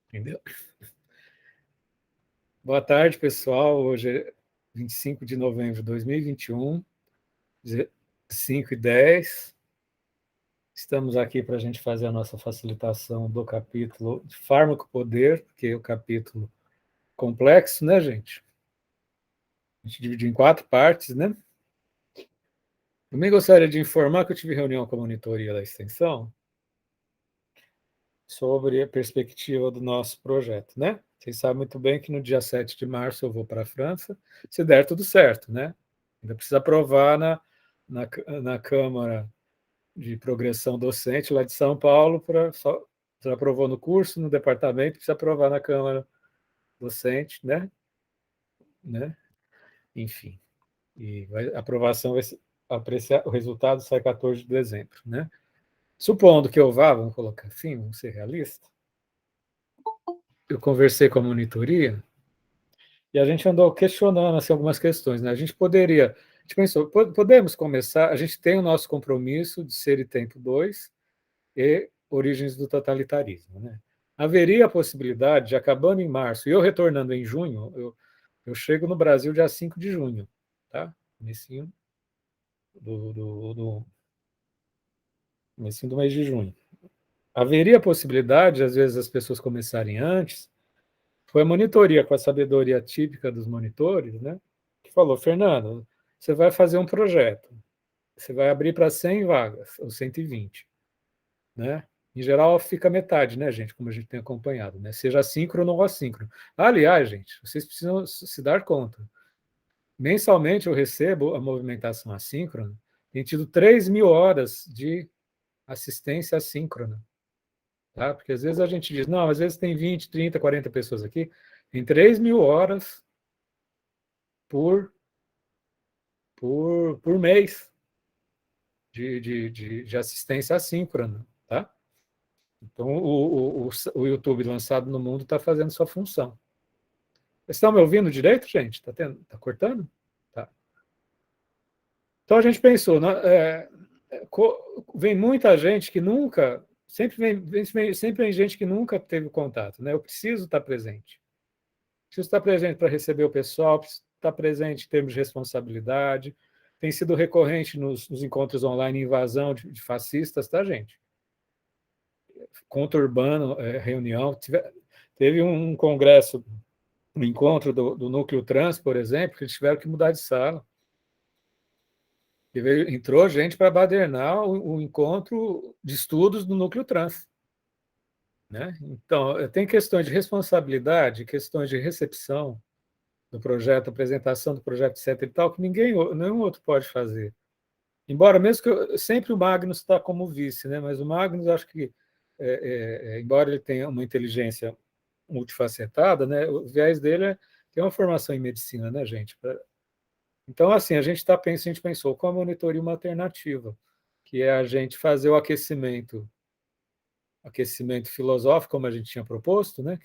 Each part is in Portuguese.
Entendeu? Boa tarde, pessoal. Hoje é 25 de novembro de 2021, 5h10. Estamos aqui para a gente fazer a nossa facilitação do capítulo de fármaco-poder, que é o capítulo complexo, né, gente? A gente dividiu em 4 partes, né? Também gostaria de informar que eu tive reunião com a monitoria da extensão sobre a perspectiva do nosso projeto, né? Vocês sabem muito bem que no dia 7 de março eu vou para a França, se der tudo certo, né? Ainda precisa aprovar na Câmara de Progressão Docente lá de São Paulo, já aprovou no curso, no departamento, precisa aprovar na Câmara Docente, né? Enfim, a aprovação vai apreciar, o resultado sai 14 de dezembro, né? Supondo que eu vá, vamos colocar assim, vamos ser realistas, eu conversei com a monitoria e a gente andou questionando assim, algumas questões, né? A gente pensou, podemos começar, a gente tem o nosso compromisso de Ser e Tempo 2 e Origens do Totalitarismo, né? Haveria a possibilidade de, acabando em março, e eu retornando em junho, eu chego no Brasil dia 5 de junho, tá? Comecinho do mês de junho. Haveria a possibilidade, às vezes, as pessoas começarem antes. Foi a monitoria, com a sabedoria típica dos monitores, né, que falou: Fernando, você vai fazer um projeto, você vai abrir para 100 vagas, ou 120, né? Em geral, fica metade, né, gente, como a gente tem acompanhado, né? Seja assíncrono ou assíncrono. Aliás, gente, vocês precisam se dar conta. Mensalmente eu recebo a movimentação assíncrona, tem tido 3.000 horas de assistência assíncrona. Tá? Porque às vezes a gente diz, não, às vezes tem 20, 30, 40 pessoas aqui, tem 3.000 horas por mês de assistência assíncrona. Tá? Então, o YouTube lançado no mundo está fazendo sua função. Vocês estão me ouvindo direito, gente? Tá cortando? Tá. Então, a gente pensou, né, vem muita gente que nunca, sempre vem gente que nunca teve contato. Né? Eu preciso estar presente. Preciso estar presente para receber o pessoal, preciso estar presente em termos de responsabilidade. Tem sido recorrente nos encontros online invasão de fascistas, tá, gente? Conturbando reunião. Teve um congresso, um encontro do Núcleo Trans, por exemplo, que eles tiveram que mudar de sala. Entrou gente para badernar o encontro de estudos do Núcleo Trans. Né? Então, tem questões de responsabilidade, questões de recepção do projeto, apresentação do projeto, etc. e tal, que nenhum outro pode fazer. Embora, mesmo que sempre o Magnus está como vice, né? Mas o Magnus, acho que, embora ele tenha uma inteligência multifacetada, né? O viés dele tem uma formação em medicina, né, gente? Então, assim, a gente pensou com a monitoria uma alternativa, que é a gente fazer o aquecimento filosófico, como a gente tinha proposto, né?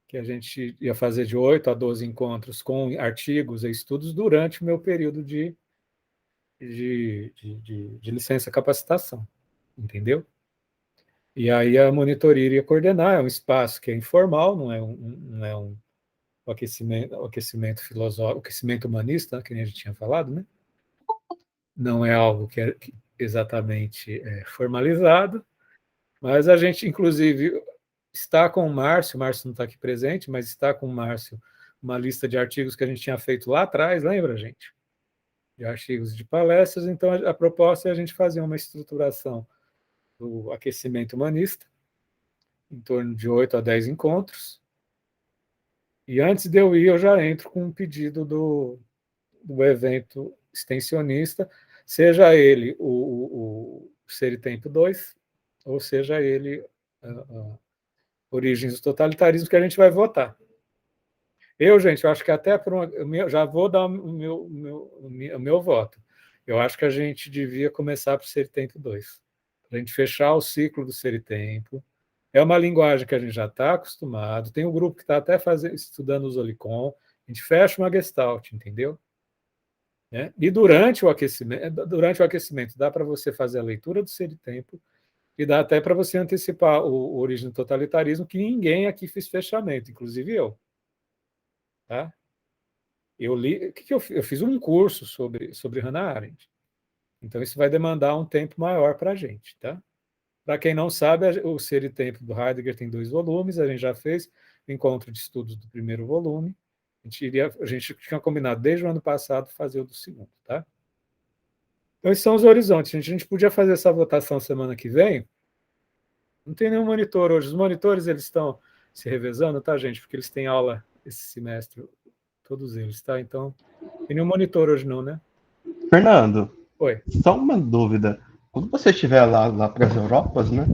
Que a gente ia fazer de 8 a 12 encontros com artigos e estudos durante o meu período de licença capacitação, entendeu? E aí a monitoria iria coordenar, é um espaço que é informal, não é um aquecimento filosófico, aquecimento humanista, que nem a gente tinha falado, né? Não é algo que é exatamente formalizado, mas a gente, inclusive, está com o Márcio não está aqui presente, mas está com o Márcio uma lista de artigos que a gente tinha feito lá atrás, lembra, gente? De artigos de palestras, então a proposta é a gente fazer uma estruturação do aquecimento humanista, em torno de 8 a 10 encontros, e antes de eu ir, eu já entro com um pedido do evento extensionista, seja ele o Ser e Tempo 2, ou seja ele Origens do Totalitarismo, que a gente vai votar. Gente, eu acho que até já vou dar o meu voto. Eu acho que a gente devia começar por Ser e Tempo 2, para a gente fechar o ciclo do Ser e Tempo. É uma linguagem que a gente já está acostumado, tem um grupo que está até estudando o Zolicon, a gente fecha uma Gestalt, entendeu? Né? E durante o aquecimento dá para você fazer a leitura do Ser e Tempo, E dá até para você antecipar o Origem do Totalitarismo, que ninguém aqui fez fechamento, inclusive eu. Tá? Eu li, eu fiz um curso sobre Hannah Arendt. Então, isso vai demandar um tempo maior para a gente. Tá? Para quem não sabe, o Ser e Tempo do Heidegger tem 2 volumes, a gente já fez o encontro de estudos do primeiro volume. A gente tinha combinado desde o ano passado fazer o do segundo. Tá? Então, esses são os horizontes. A gente podia fazer essa votação semana que vem. Não tem nenhum monitor hoje. Os monitores eles estão se revezando, tá, gente? Porque eles têm aula esse semestre, todos eles, tá? Então, não tem nenhum monitor hoje não, né? Fernando, Oi. só uma dúvida. Quando você estiver lá para as Europas, né,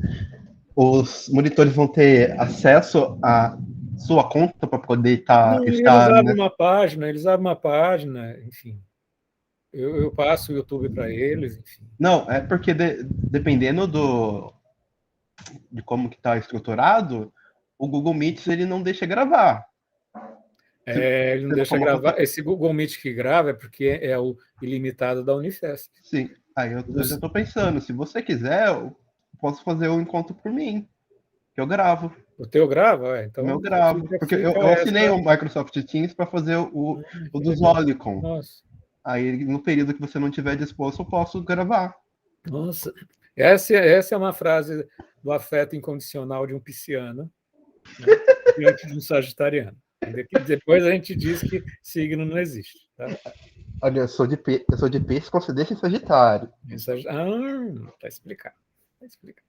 os monitores vão ter acesso à sua conta para poder Não, estar, né? eles abrem uma página, enfim. Eu passo o YouTube para eles, enfim. Não, é porque dependendo de como que está estruturado, o Google Meet ele não deixa gravar. Ele não deixa gravar. Esse Google Meet que grava é porque é o ilimitado da Unifesp. Sim. Aí eu já estou pensando, se você quiser, eu posso fazer o encontro por mim, que eu gravo. O teu grava? O meu Então gravo. Porque fica eu assinei essa. o Microsoft Teams para fazer o Que do legal. Zolicon. Nossa. Aí, no período que você não tiver disposto, eu posso gravar. Nossa, essa é uma frase do afeto incondicional de um pisciano, né, diante de um sagitariano. Depois a gente diz que signo não existe. Tá? Olha, eu sou de peixe com acidente em Sagitário. Tá explicado. Tá explicado.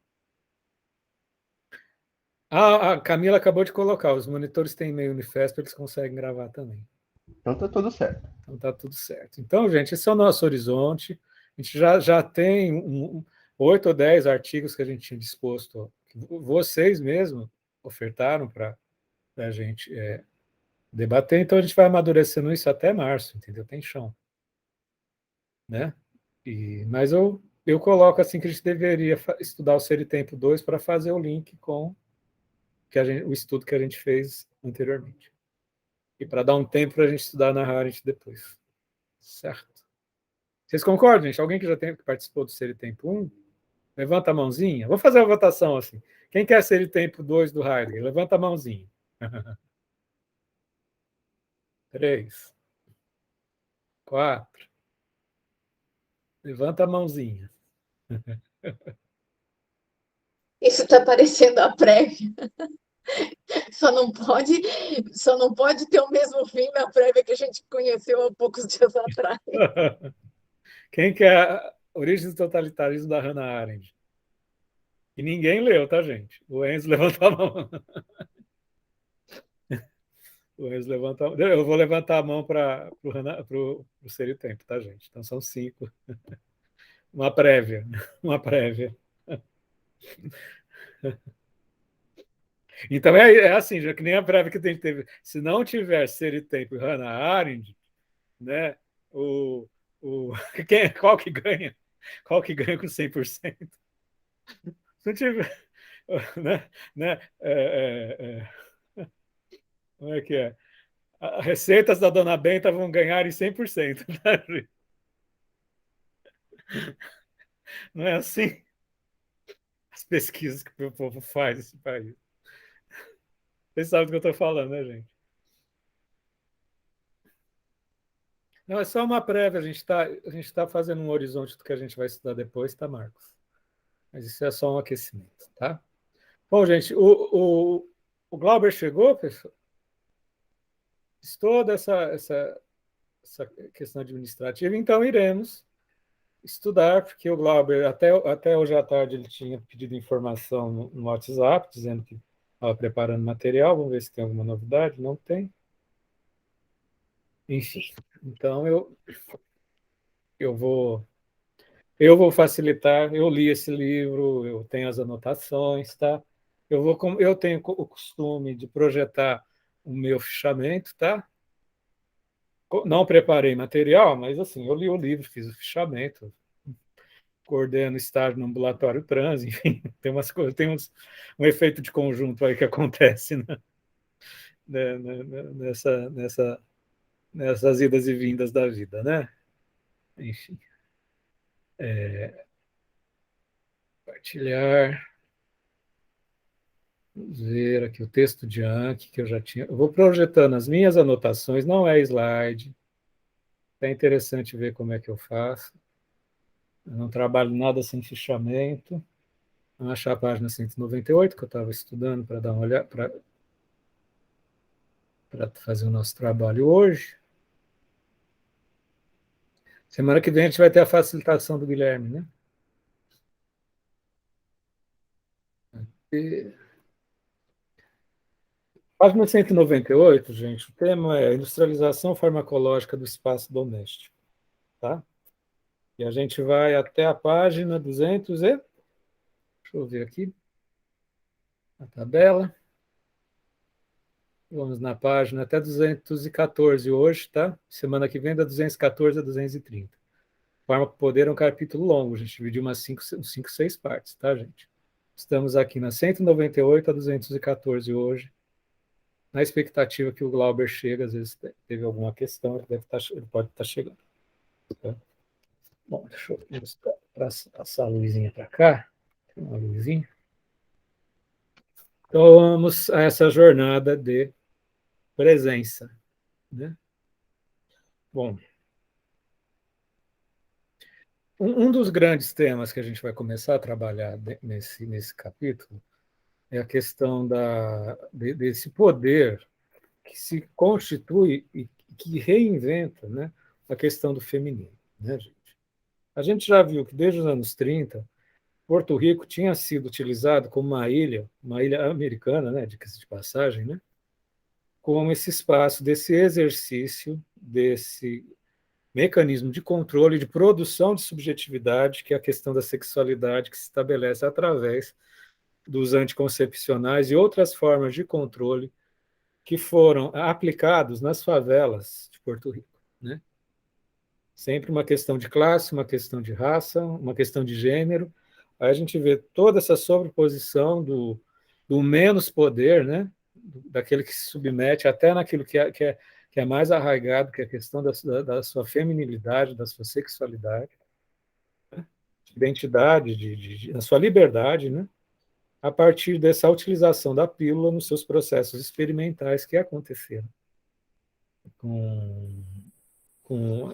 A Camila acabou de colocar, os monitores têm e-mail Unifesp, eles conseguem gravar também. Então tá tudo certo. Então tá tudo certo. Então, gente, esse é o nosso horizonte. A gente já tem 8 ou 10 artigos que a gente tinha disposto, que vocês mesmos ofertaram para a gente debater, então a gente vai amadurecendo isso até março, entendeu? Tem chão. Né? Mas eu coloco assim que a gente deveria estudar o Ser e Tempo 2 para fazer o link com o estudo que a gente fez anteriormente. E para dar um tempo para a gente estudar na Harvard depois. Certo? Vocês concordam, gente? Alguém que participou do Ser e Tempo 1? Levanta a mãozinha. Vou fazer uma votação assim. Quem quer Ser e Tempo 2 do Heidegger? Levanta a mãozinha. 3, 4. Levanta a mãozinha. Isso está parecendo a prévia. Só não pode ter o mesmo fim na prévia que a gente conheceu há poucos dias atrás. Quem quer Origem do Totalitarismo da Hannah Arendt? E ninguém leu, tá, gente? O Enzo levantou a mão. O Enzo levanta a mão. Eu vou levantar a mão para o Ser e Tempo, tá, gente? Então são 5. Uma prévia. Uma prévia. Então é assim, já que nem a prévia que a gente teve. Se não tiver Ser e Tempo e Hannah Arendt, né? O, qual que ganha? Qual que ganha com 100%? Se não tiver. Né? Como é que é? As receitas da Dona Benta vão ganhar em 100%. Né? Não é assim as pesquisas que o povo faz nesse país. Vocês sabem do que eu estou falando, né, gente? Não, é só uma prévia. A gente tá fazendo um horizonte do que a gente vai estudar depois, tá, Marcos? Mas isso é só um aquecimento, tá? Bom, gente, o Glauber chegou, pessoal? Toda essa questão administrativa, então iremos estudar, porque o Glauber, até hoje à tarde, ele tinha pedido informação no WhatsApp, dizendo que estava preparando material. Vamos ver se tem alguma novidade. Não tem. Enfim, então eu vou facilitar. Eu li esse livro, eu tenho as anotações, tá? Eu tenho o costume de projetar o meu fichamento, tá? Não preparei material, mas assim, eu li o livro, fiz o fichamento, coordeno estágio no ambulatório trans, enfim, tem umas coisas, um efeito de conjunto aí que acontece, né, nessas idas e vindas da vida, né? Enfim. Compartilhar. Vamos ver aqui o texto de Anki, que eu já tinha. Eu vou projetando as minhas anotações, não é slide. É interessante ver como é que eu faço. Eu não trabalho nada sem fichamento. Vamos achar a página 198, que eu estava estudando para dar uma olhada, para fazer o nosso trabalho hoje. Semana que vem a gente vai ter a facilitação do Guilherme, né? E... Página 198, gente, o tema é industrialização farmacológica do espaço doméstico, tá? E a gente vai até a página 200 e... Deixa eu ver aqui a tabela. Vamos na página até 214 hoje, tá? Semana que vem da 214 a 230. Fármaco Poder é um capítulo longo, a gente dividiu umas 5, 6 partes, tá, gente? Estamos aqui na 198 a 214 hoje, na expectativa que o Glauber chegue, às vezes teve alguma questão, ele pode estar chegando. Tá? Bom, deixa eu passar a luzinha para cá. Tem uma luzinha. Então, vamos a essa jornada de presença. Né? Bom, um dos grandes temas que a gente vai começar a trabalhar nesse capítulo é a questão desse poder que se constitui e que reinventa, né, a questão do feminino. Né, gente? A gente já viu que desde os anos 30, Porto Rico tinha sido utilizado como uma ilha americana, né, de passagem, né, como esse espaço desse exercício, desse mecanismo de controle, de produção de subjetividade, que é a questão da sexualidade que se estabelece através dos anticoncepcionais e outras formas de controle que foram aplicados nas favelas de Porto Rico. Né? Sempre uma questão de classe, uma questão de raça, uma questão de gênero. Aí a gente vê toda essa sobreposição do menos poder, né? Daquele que se submete até naquilo que é mais arraigado, que é a questão da sua feminilidade, da sua sexualidade, identidade, da sua liberdade, né? A partir dessa utilização da pílula nos seus processos experimentais que aconteceram com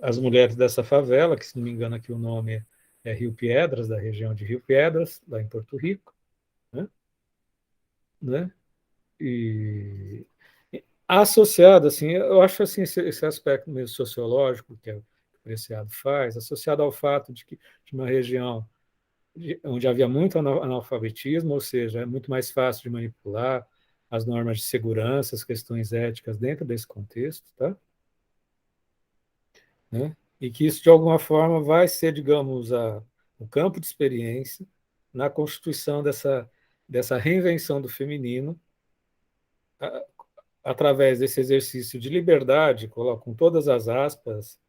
as mulheres dessa favela, que, se não me engano, aqui o nome é Rio Piedras, da região de Rio Piedras, lá em Porto Rico, né? E associado, assim, eu acho assim, esse aspecto meio sociológico que o Preciado faz, associado ao fato de uma região onde havia muito analfabetismo, ou seja, é muito mais fácil de manipular as normas de segurança, as questões éticas dentro desse contexto, tá? Né? E que isso, de alguma forma, vai ser, digamos, o campo de experiência na constituição dessa reinvenção do feminino através desse exercício de liberdade, com todas as aspas,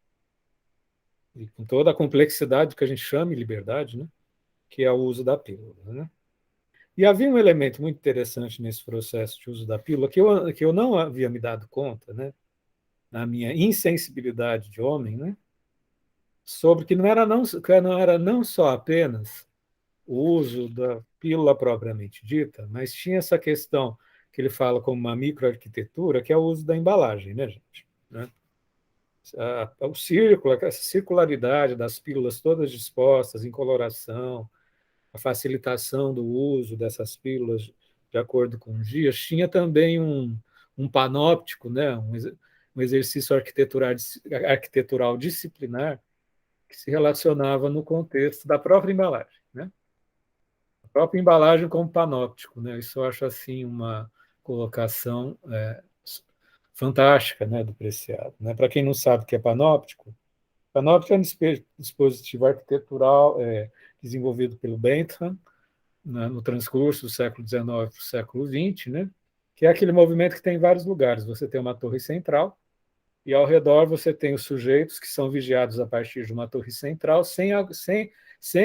e com toda a complexidade que a gente chama de liberdade, né? Que é o uso da pílula. Né? E havia um elemento muito interessante nesse processo de uso da pílula que eu não havia me dado conta, né? Na minha insensibilidade de homem, né? Sobre que não era não só apenas o uso da pílula propriamente dita, mas tinha essa questão que ele fala como uma microarquitetura, que é o uso da embalagem, né, gente? Né? O círculo, essa circularidade das pílulas todas dispostas em coloração, a facilitação do uso dessas pílulas de acordo com os dias, tinha também um panóptico, né? Um exercício arquitetural disciplinar que se relacionava no contexto da própria embalagem, né? A própria embalagem como panóptico, né? Isso eu acho assim uma colocação fantástica, né, do Preciado. Né? Para quem não sabe o que é panóptico é um dispositivo arquitetural desenvolvido pelo Bentham, né, no transcurso do século XIX para o século XX, né, que é aquele movimento que tem em vários lugares. Você tem uma torre central e ao redor você tem os sujeitos que são vigiados a partir de uma torre central, sem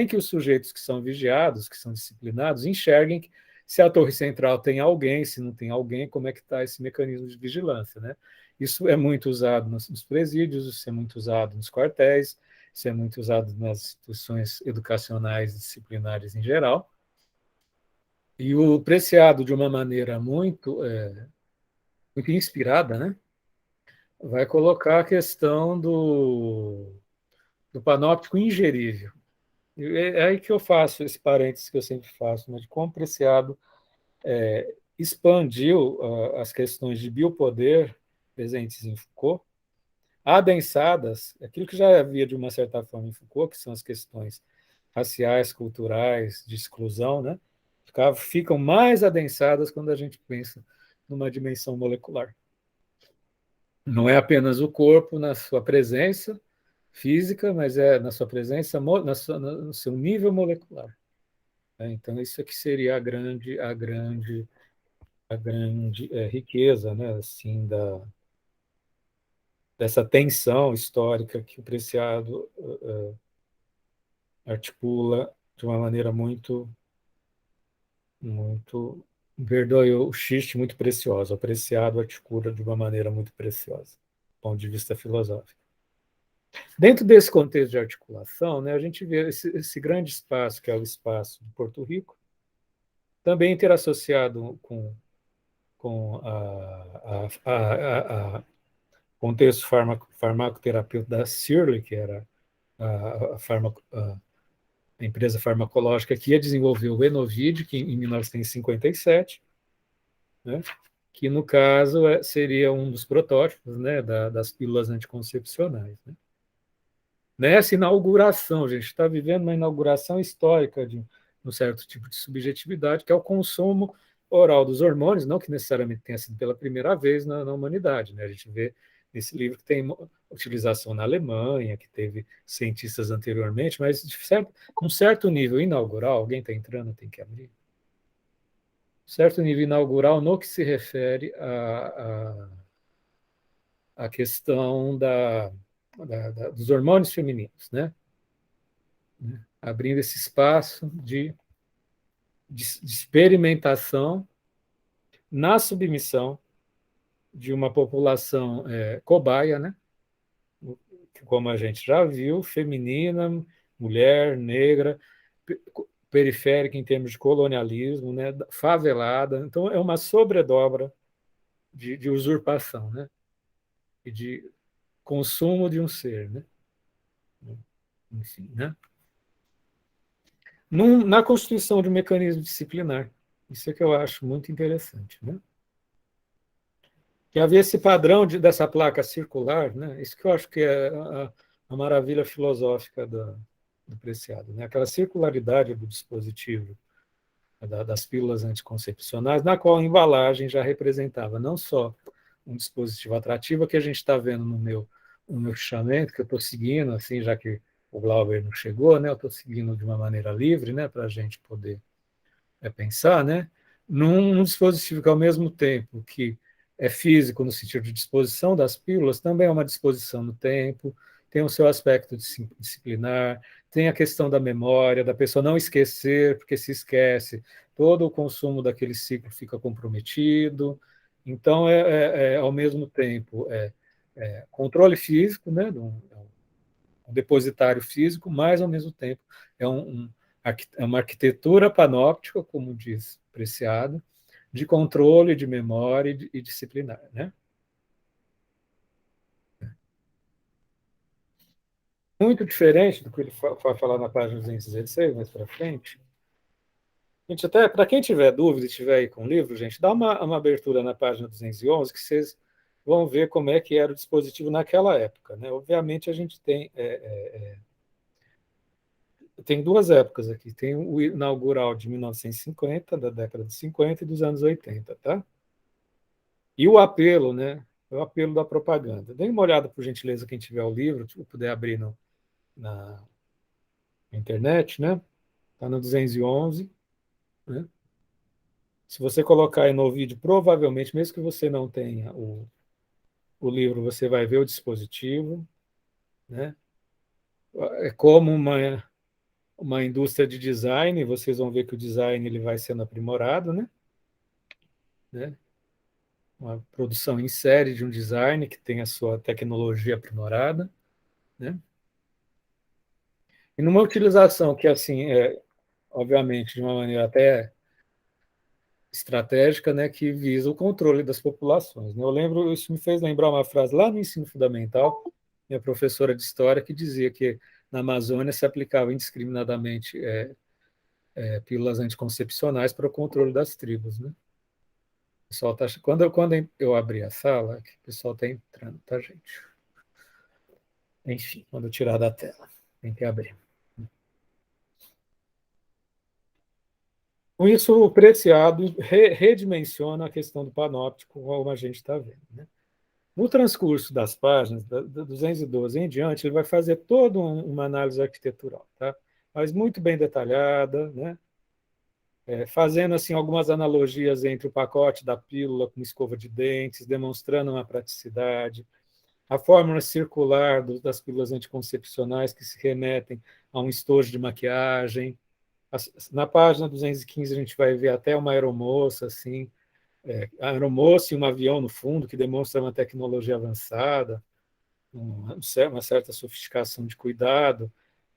que os sujeitos que são vigiados, que são disciplinados, enxerguem se a torre central tem alguém, se não tem alguém, como é que está esse mecanismo de vigilância. Né? Isso é muito usado nos presídios, isso é muito usado nos quartéis, isso é muito usado nas instituições educacionais e disciplinares em geral, E o Preciado, de uma maneira muito inspirada, né, vai colocar a questão do panóptico ingerível. E é aí que eu faço esse parênteses que eu sempre faço, né, de como o Preciado expandiu as questões de biopoder presentes em Foucault, adensadas, aquilo que já havia de uma certa forma em Foucault, que são as questões raciais, culturais, de exclusão, né? Ficam mais adensadas quando a gente pensa numa dimensão molecular. Não é apenas o corpo na sua presença física, mas é na sua presença, no seu nível molecular. Então, isso aqui seria a grande riqueza, né, assim, dessa tensão histórica que o Preciado articula de uma maneira muito, perdoe o xiste, muito preciosa. O Preciado articula de uma maneira muito preciosa, do ponto de vista filosófico. Dentro desse contexto de articulação, né, a gente vê esse grande espaço, que é o espaço de Porto Rico, também interassociado com a contexto farmacoterapêutico da Shirley, que era a empresa farmacológica que ia desenvolver o Enovid, que em 1957, né, que no caso seria um dos protótipos, né, das pílulas anticoncepcionais. Né. Nessa inauguração, a gente está vivendo uma inauguração histórica de um certo tipo de subjetividade, que é o consumo oral dos hormônios, não que necessariamente tenha sido pela primeira vez na humanidade. Né? A gente vê nesse livro que tem utilização na Alemanha, que teve cientistas anteriormente, mas de um certo nível inaugural, alguém está entrando, tem que abrir. Um certo nível inaugural no que se refere à questão dos hormônios femininos, né? Abrindo esse espaço de experimentação na submissão de uma população cobaia, né? Como a gente já viu, feminina, mulher, negra, periférica em termos de colonialismo, né? Favelada. Então, é uma sobredobra de usurpação, né? E de consumo de um ser, né? Enfim, né? Na constituição de um mecanismo disciplinar. Isso é que eu acho muito interessante. Né? Que havia esse padrão dessa placa circular, né? Isso que eu acho que é a maravilha filosófica do Preciado. Né? Aquela circularidade do dispositivo das pílulas anticoncepcionais, na qual a embalagem já representava não só um dispositivo atrativo, que a gente está vendo no meu fichamento, que eu estou seguindo, assim, já que o Glauber não chegou, né? Eu estou seguindo de uma maneira livre, né? Para a gente poder pensar, né? Num dispositivo que, ao mesmo tempo que é físico no sentido de disposição das pílulas, também é uma disposição no tempo, tem o seu aspecto disciplinar, tem a questão da memória, da pessoa não esquecer, porque se esquece, todo o consumo daquele ciclo fica comprometido. Então, ao mesmo tempo, controle físico, né, um depositário físico, mas, ao mesmo tempo, é uma arquitetura panóptica, como diz Preciado, de controle, de memória e disciplinar. Né? Muito diferente do que ele vai falar na página 216, mais para frente. Gente, até para quem tiver dúvida e estiver aí com o livro, gente, dá uma abertura na página 211, que vocês vão ver como é que era o dispositivo naquela época. Né? Obviamente, a gente tem duas épocas aqui. Tem o inaugural de 1950, da década de 50 e dos anos 80, tá? E o apelo, né? O apelo da propaganda. Dê uma olhada, por gentileza, quem tiver o livro, se puder abrir na internet, né? Está no 211, né? Se você colocar aí no vídeo, provavelmente, mesmo que você não tenha o livro, você vai ver o dispositivo, né? É como uma indústria de design, vocês vão ver que o design ele vai sendo aprimorado, né? Uma produção em série de um design que tem a sua tecnologia aprimorada, né? E numa utilização que, assim, obviamente, de uma maneira até estratégica, né, que visa o controle das populações, né? Eu lembro, isso me fez lembrar uma frase lá no ensino fundamental, minha professora de história, que dizia que na Amazônia se aplicava indiscriminadamente pílulas anticoncepcionais para o controle das tribos, né? O pessoal tá, quando eu abri a sala, que o pessoal está entrando, tá, gente? Enfim, quando eu tirar da tela, tem que abrir. Com isso, o Preciado redimensiona a questão do panóptico, como a gente está vendo, né? No transcurso das páginas, da 212 em diante, ele vai fazer toda uma análise arquitetural, tá? Mas muito bem detalhada, né? Fazendo assim algumas analogias entre o pacote da pílula com escova de dentes, demonstrando uma praticidade, a fórmula circular das pílulas anticoncepcionais que se remetem a um estojo de maquiagem. Na página 215 a gente vai ver até uma aeromoça, assim, a aeromoça e um avião no fundo, que demonstra uma tecnologia avançada, uma certa sofisticação de cuidado,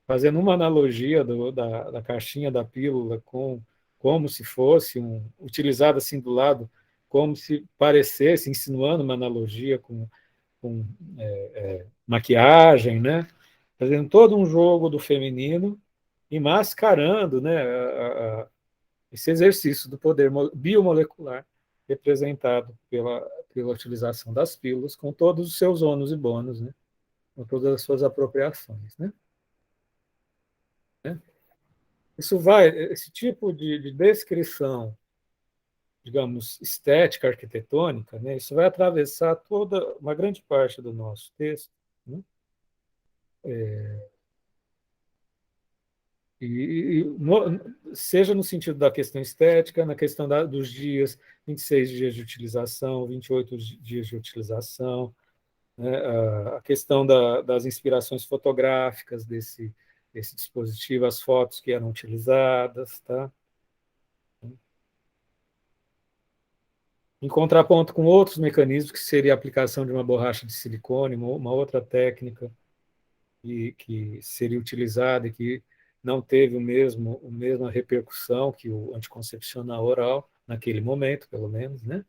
fazendo uma analogia da caixinha da pílula com como se fosse utilizada assim do lado, como se parecesse, insinuando uma analogia com maquiagem, né? Fazendo todo um jogo do feminino e mascarando, né, esse exercício do poder biomolecular representado pela utilização das pílulas, com todos os seus ônus e bônus, né? Com todas as suas apropriações, né? Esse tipo de descrição, digamos, estética, arquitetônica, né? Isso vai atravessar toda uma grande parte do nosso texto, né? Seja no sentido da questão estética, na questão dos dias, 26 dias de utilização, 28 dias de utilização, né? A questão das inspirações fotográficas desse dispositivo, as fotos que eram utilizadas, tá? Em contraponto com outros mecanismos, que seria a aplicação de uma borracha de silicone, uma outra técnica que seria utilizada e que não teve a mesma repercussão que o anticoncepcional oral, naquele momento, pelo menos, né?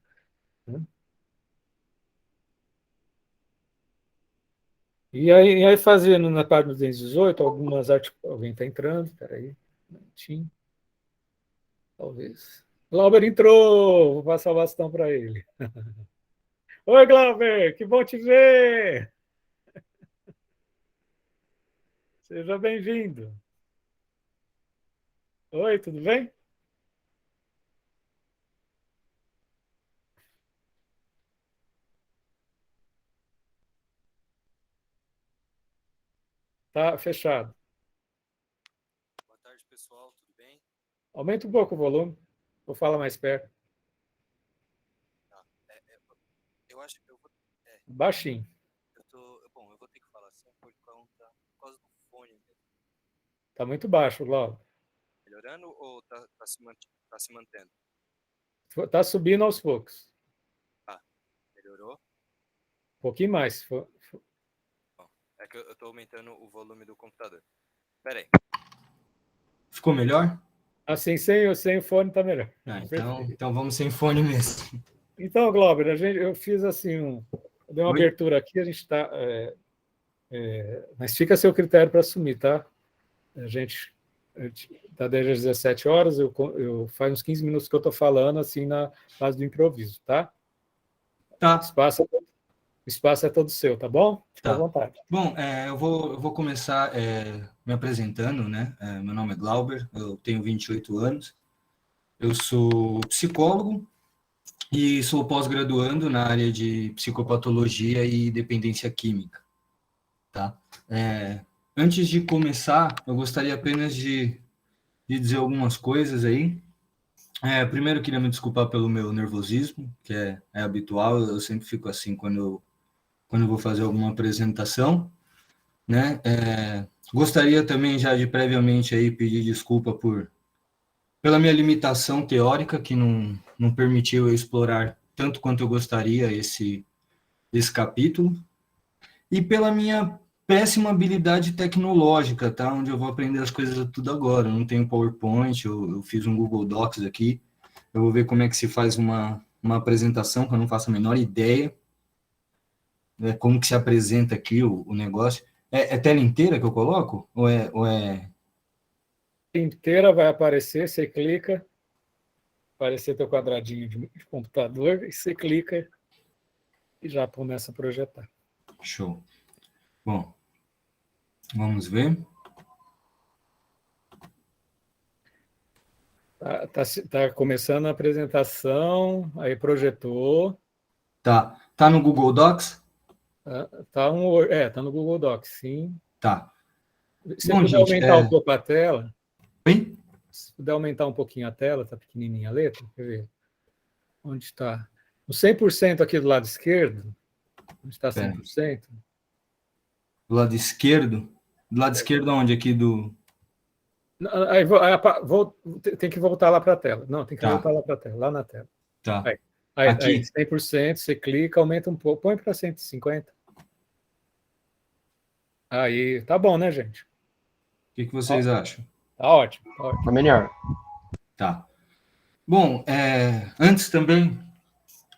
E aí fazendo na página 218, alguém está entrando, espera aí, um minutinho, talvez. Glauber entrou, vou passar o bastão para ele. Oi, Glauber, que bom te ver! Seja bem-vindo. Oi, tudo bem? Tá fechado. Boa tarde, pessoal, tudo bem? Aumenta um pouco o volume, ou fala mais perto. Tá. Eu acho que eu vou. Baixinho. Bom, eu vou ter que falar assim por causa do fone mesmo. Tá muito baixo, Glauber. Melhorando ou tá se mantendo? Tá subindo aos poucos. Ah, melhorou? Um pouquinho mais. Bom, é que eu tô aumentando o volume do computador. Pera aí. Ficou melhor? Assim, sem o fone tá melhor. Então vamos sem fone mesmo. Então, Glauber, eu fiz assim, eu dei uma abertura aqui, a gente está... mas fica a seu critério para assumir, tá? A gente está desde as 17 horas, faz uns 15 minutos que eu estou falando, assim, na fase do improviso, tá? Tá. O espaço é todo seu, tá bom? Fica Tá. à vontade. Bom, eu vou começar me apresentando, né? Meu nome é Glauber, eu tenho 28 anos, eu sou psicólogo e sou pós-graduando na área de psicopatologia e dependência química, tá? Antes de começar, eu gostaria apenas de dizer algumas coisas aí. Primeiro, eu queria me desculpar pelo meu nervosismo, que é habitual, eu sempre fico assim quando eu vou fazer alguma apresentação, né? Gostaria também já de previamente aí pedir desculpa pela minha limitação teórica, que não permitiu eu explorar tanto quanto eu gostaria esse capítulo, e pela minha péssima habilidade tecnológica, tá? Onde eu vou aprender as coisas tudo agora. Eu não tenho PowerPoint, eu fiz um Google Docs aqui, Eu vou ver como é que se faz uma apresentação, que eu não faço a menor ideia, né, como que se apresenta aqui o negócio. É tela inteira que eu coloco? Ou é... Inteira vai aparecer, você clica, aparecer teu quadradinho de computador, e você clica e já começa a projetar. Show. Bom, vamos ver. Tá começando a apresentação, aí projetou. Tá no Google Docs? Tá no Google Docs, sim. Tá. Se Bom, puder gente, aumentar um pouco a tela, Oi? se puder aumentar um pouquinho a tela, tá pequenininha a letra, quer ver? Onde está? No 100% aqui do lado esquerdo, onde está 100%? Do lado esquerdo? Do lado esquerdo onde? Aqui do... Aí, tem que voltar lá para a tela. Não, tem que voltar lá para a tela, lá na tela. Tá. Aí, Aqui? 100%, você clica, aumenta um pouco, põe para 150. Aí, tá bom, né, gente? O que vocês acham? Tá ótimo, tá ótimo. Tá melhor. Tá. Bom, antes também,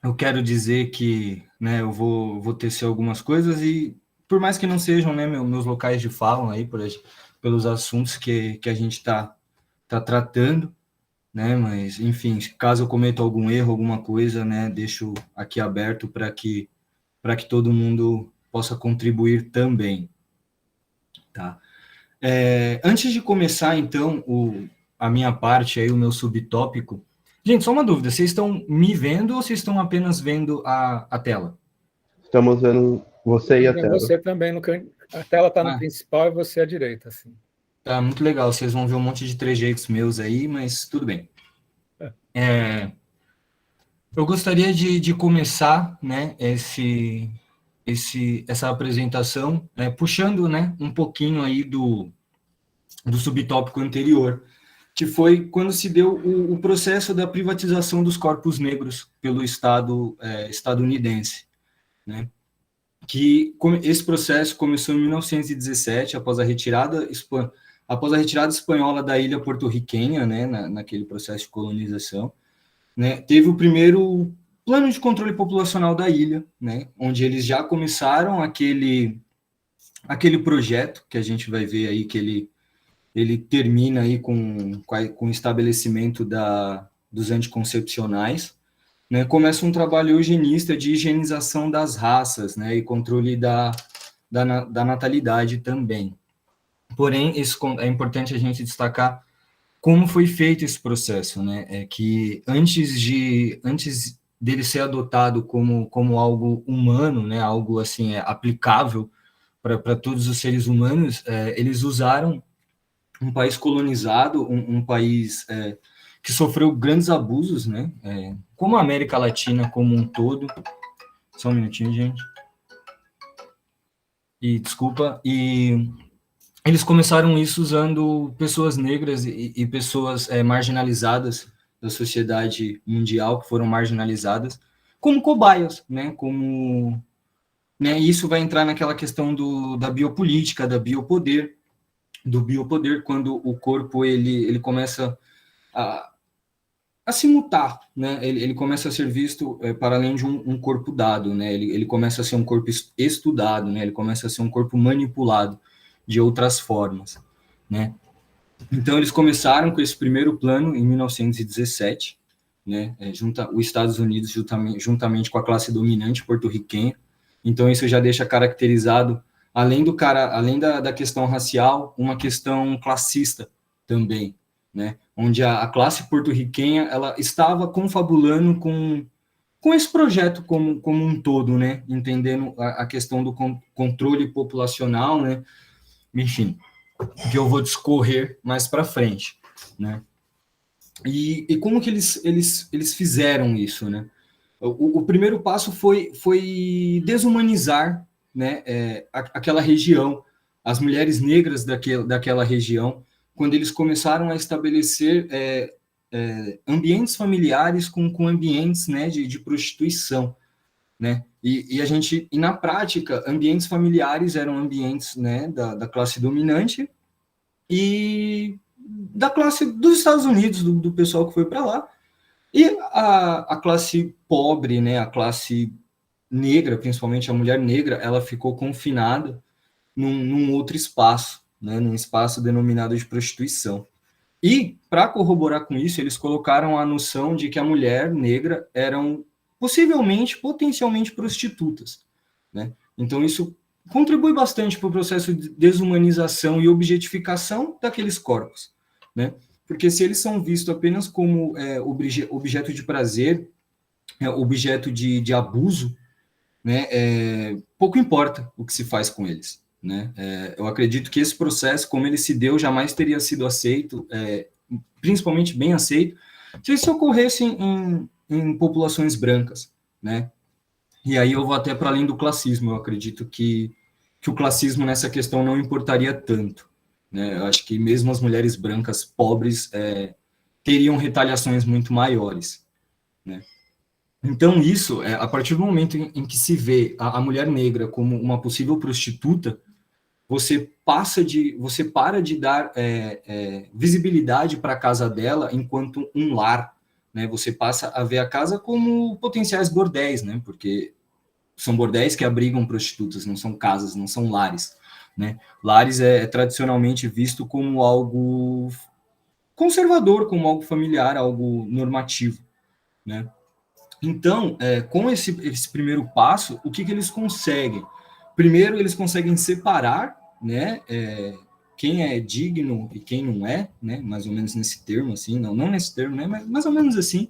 eu quero dizer que, né, eu vou tecer algumas coisas e, por mais que não sejam, né, meus locais de fala aí, pelos assuntos que a gente está tratando, né, mas, enfim, caso eu cometa algum erro, alguma coisa, né, deixo aqui aberto para que todo mundo possa contribuir também, tá? Antes de começar, então, a minha parte aí, o meu subtópico, gente, só uma dúvida, vocês estão me vendo ou vocês estão apenas vendo a tela? Estamos vendo você e a tela. Você também, a tela está no Ah. principal e você à direita, assim. Tá, muito legal, vocês vão ver um monte de trejeitos meus aí, mas tudo bem. Eu gostaria de começar, né, essa apresentação, puxando, né, um pouquinho aí do subtópico anterior, que foi quando se deu o processo da privatização dos corpos negros pelo Estado estadunidense, né? Que esse processo começou em 1917, após a retirada espanhola da ilha porto-riquenha, né, naquele processo de colonização, né? Teve o primeiro plano de controle populacional da ilha, né, onde eles já começaram aquele projeto que a gente vai ver aí, que ele termina aí com o estabelecimento dos anticoncepcionais, né? Começa um trabalho eugenista de higienização das raças, né, e controle da natalidade também. Porém, é importante a gente destacar como foi feito esse processo, né? É que antes dele ser adotado como algo humano, né, algo assim aplicável para todos os seres humanos, eles usaram um país colonizado, um país que sofreu grandes abusos, né? Como a América Latina como um todo. Só um minutinho, gente. Desculpa. E eles começaram isso usando pessoas negras e pessoas marginalizadas da sociedade mundial, que foram marginalizadas, como cobaias, né? Né? E isso vai entrar naquela questão da biopolítica, do biopoder, quando o corpo ele começa a se mutar, né? Ele começa a ser visto para além de um corpo dado, né? Ele começa a ser um corpo estudado, né? Ele começa a ser um corpo manipulado de outras formas, né? Então eles começaram com esse primeiro plano em 1917, né? Os Estados Unidos juntamente com a classe dominante porto-riquenha. Então isso já deixa caracterizado, além da questão racial, uma questão classista também, né? Onde a classe porto-riquenha ela estava confabulando com esse projeto como um todo, né? Entendendo a questão do controle populacional, né? Enfim, que eu vou discorrer mais para frente, né? E como que eles fizeram isso, né? O primeiro passo foi desumanizar, né, aquela região, as mulheres negras daquela região, quando eles começaram a estabelecer ambientes familiares com ambientes, né, de prostituição, né? E na prática, ambientes familiares eram ambientes, né, da classe dominante e da classe dos Estados Unidos, do pessoal que foi para lá, E a classe pobre, né, a classe negra, principalmente a mulher negra, ela ficou confinada num outro espaço, né, num espaço denominado de prostituição. E, para corroborar com isso, eles colocaram a noção de que a mulher negra eram possivelmente, potencialmente prostitutas, né? Então, isso contribui bastante para o processo de desumanização e objetificação daqueles corpos, né? Porque se eles são vistos apenas como objeto de prazer, objeto de abuso, né, pouco importa o que se faz com eles, né? Eu acredito que esse processo, como ele se deu, jamais teria sido aceito, principalmente bem aceito, se isso ocorresse em populações brancas, né? E aí eu vou até para além do classismo. Eu acredito que o classismo nessa questão não importaria tanto, né? Eu acho que mesmo as mulheres brancas pobres teriam retaliações muito maiores, né? Então, isso, a partir do momento em que se vê a mulher negra como uma possível prostituta, você para de dar visibilidade para a casa dela enquanto um lar, né? Você passa a ver a casa como potenciais bordéis, né? Porque são bordéis que abrigam prostitutas, não são casas, não são lares, né? Lares é tradicionalmente visto como algo conservador, como algo familiar, algo normativo, né? Então, com esse primeiro passo, o que eles conseguem? Primeiro, eles conseguem separar, né, quem é digno e quem não é, né, mais ou menos nesse termo, assim, não nesse termo, né, mas mais ou menos assim.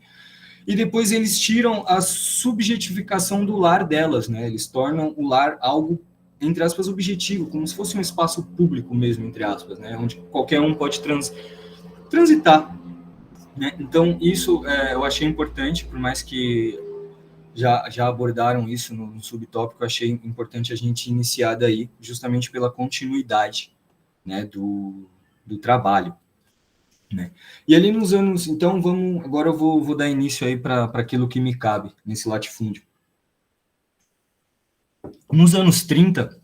E depois eles tiram a subjetificação do lar delas, né, eles tornam o lar algo, entre aspas, objetivo, como se fosse um espaço público mesmo, entre aspas, né, onde qualquer um pode transitar, né? Então, isso eu achei importante, por mais que já abordaram isso no subtópico, eu achei importante a gente iniciar daí, justamente pela continuidade, né, do trabalho, né? E ali nos anos... Então, agora eu vou dar início aí para aquilo que me cabe nesse latifúndio. Nos anos 30,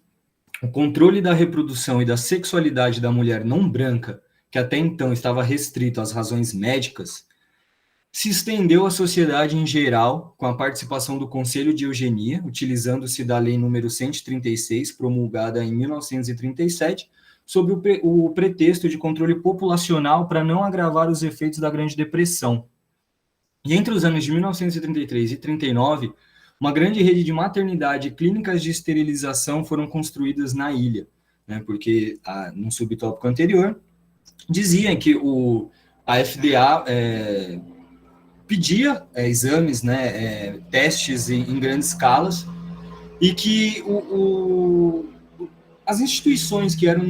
o controle da reprodução e da sexualidade da mulher não branca, que até então estava restrito às razões médicas, se estendeu à sociedade em geral, com a participação do Conselho de Eugenia, utilizando-se da Lei nº 136, promulgada em 1937, sob o pretexto de controle populacional para não agravar os efeitos da Grande Depressão. E entre os anos de 1933 e 39, uma grande rede de maternidade e clínicas de esterilização foram construídas na ilha, né, porque, no subtópico anterior, dizia que a FDA pedia exames, né, testes em grandes escalas, e que as instituições que eram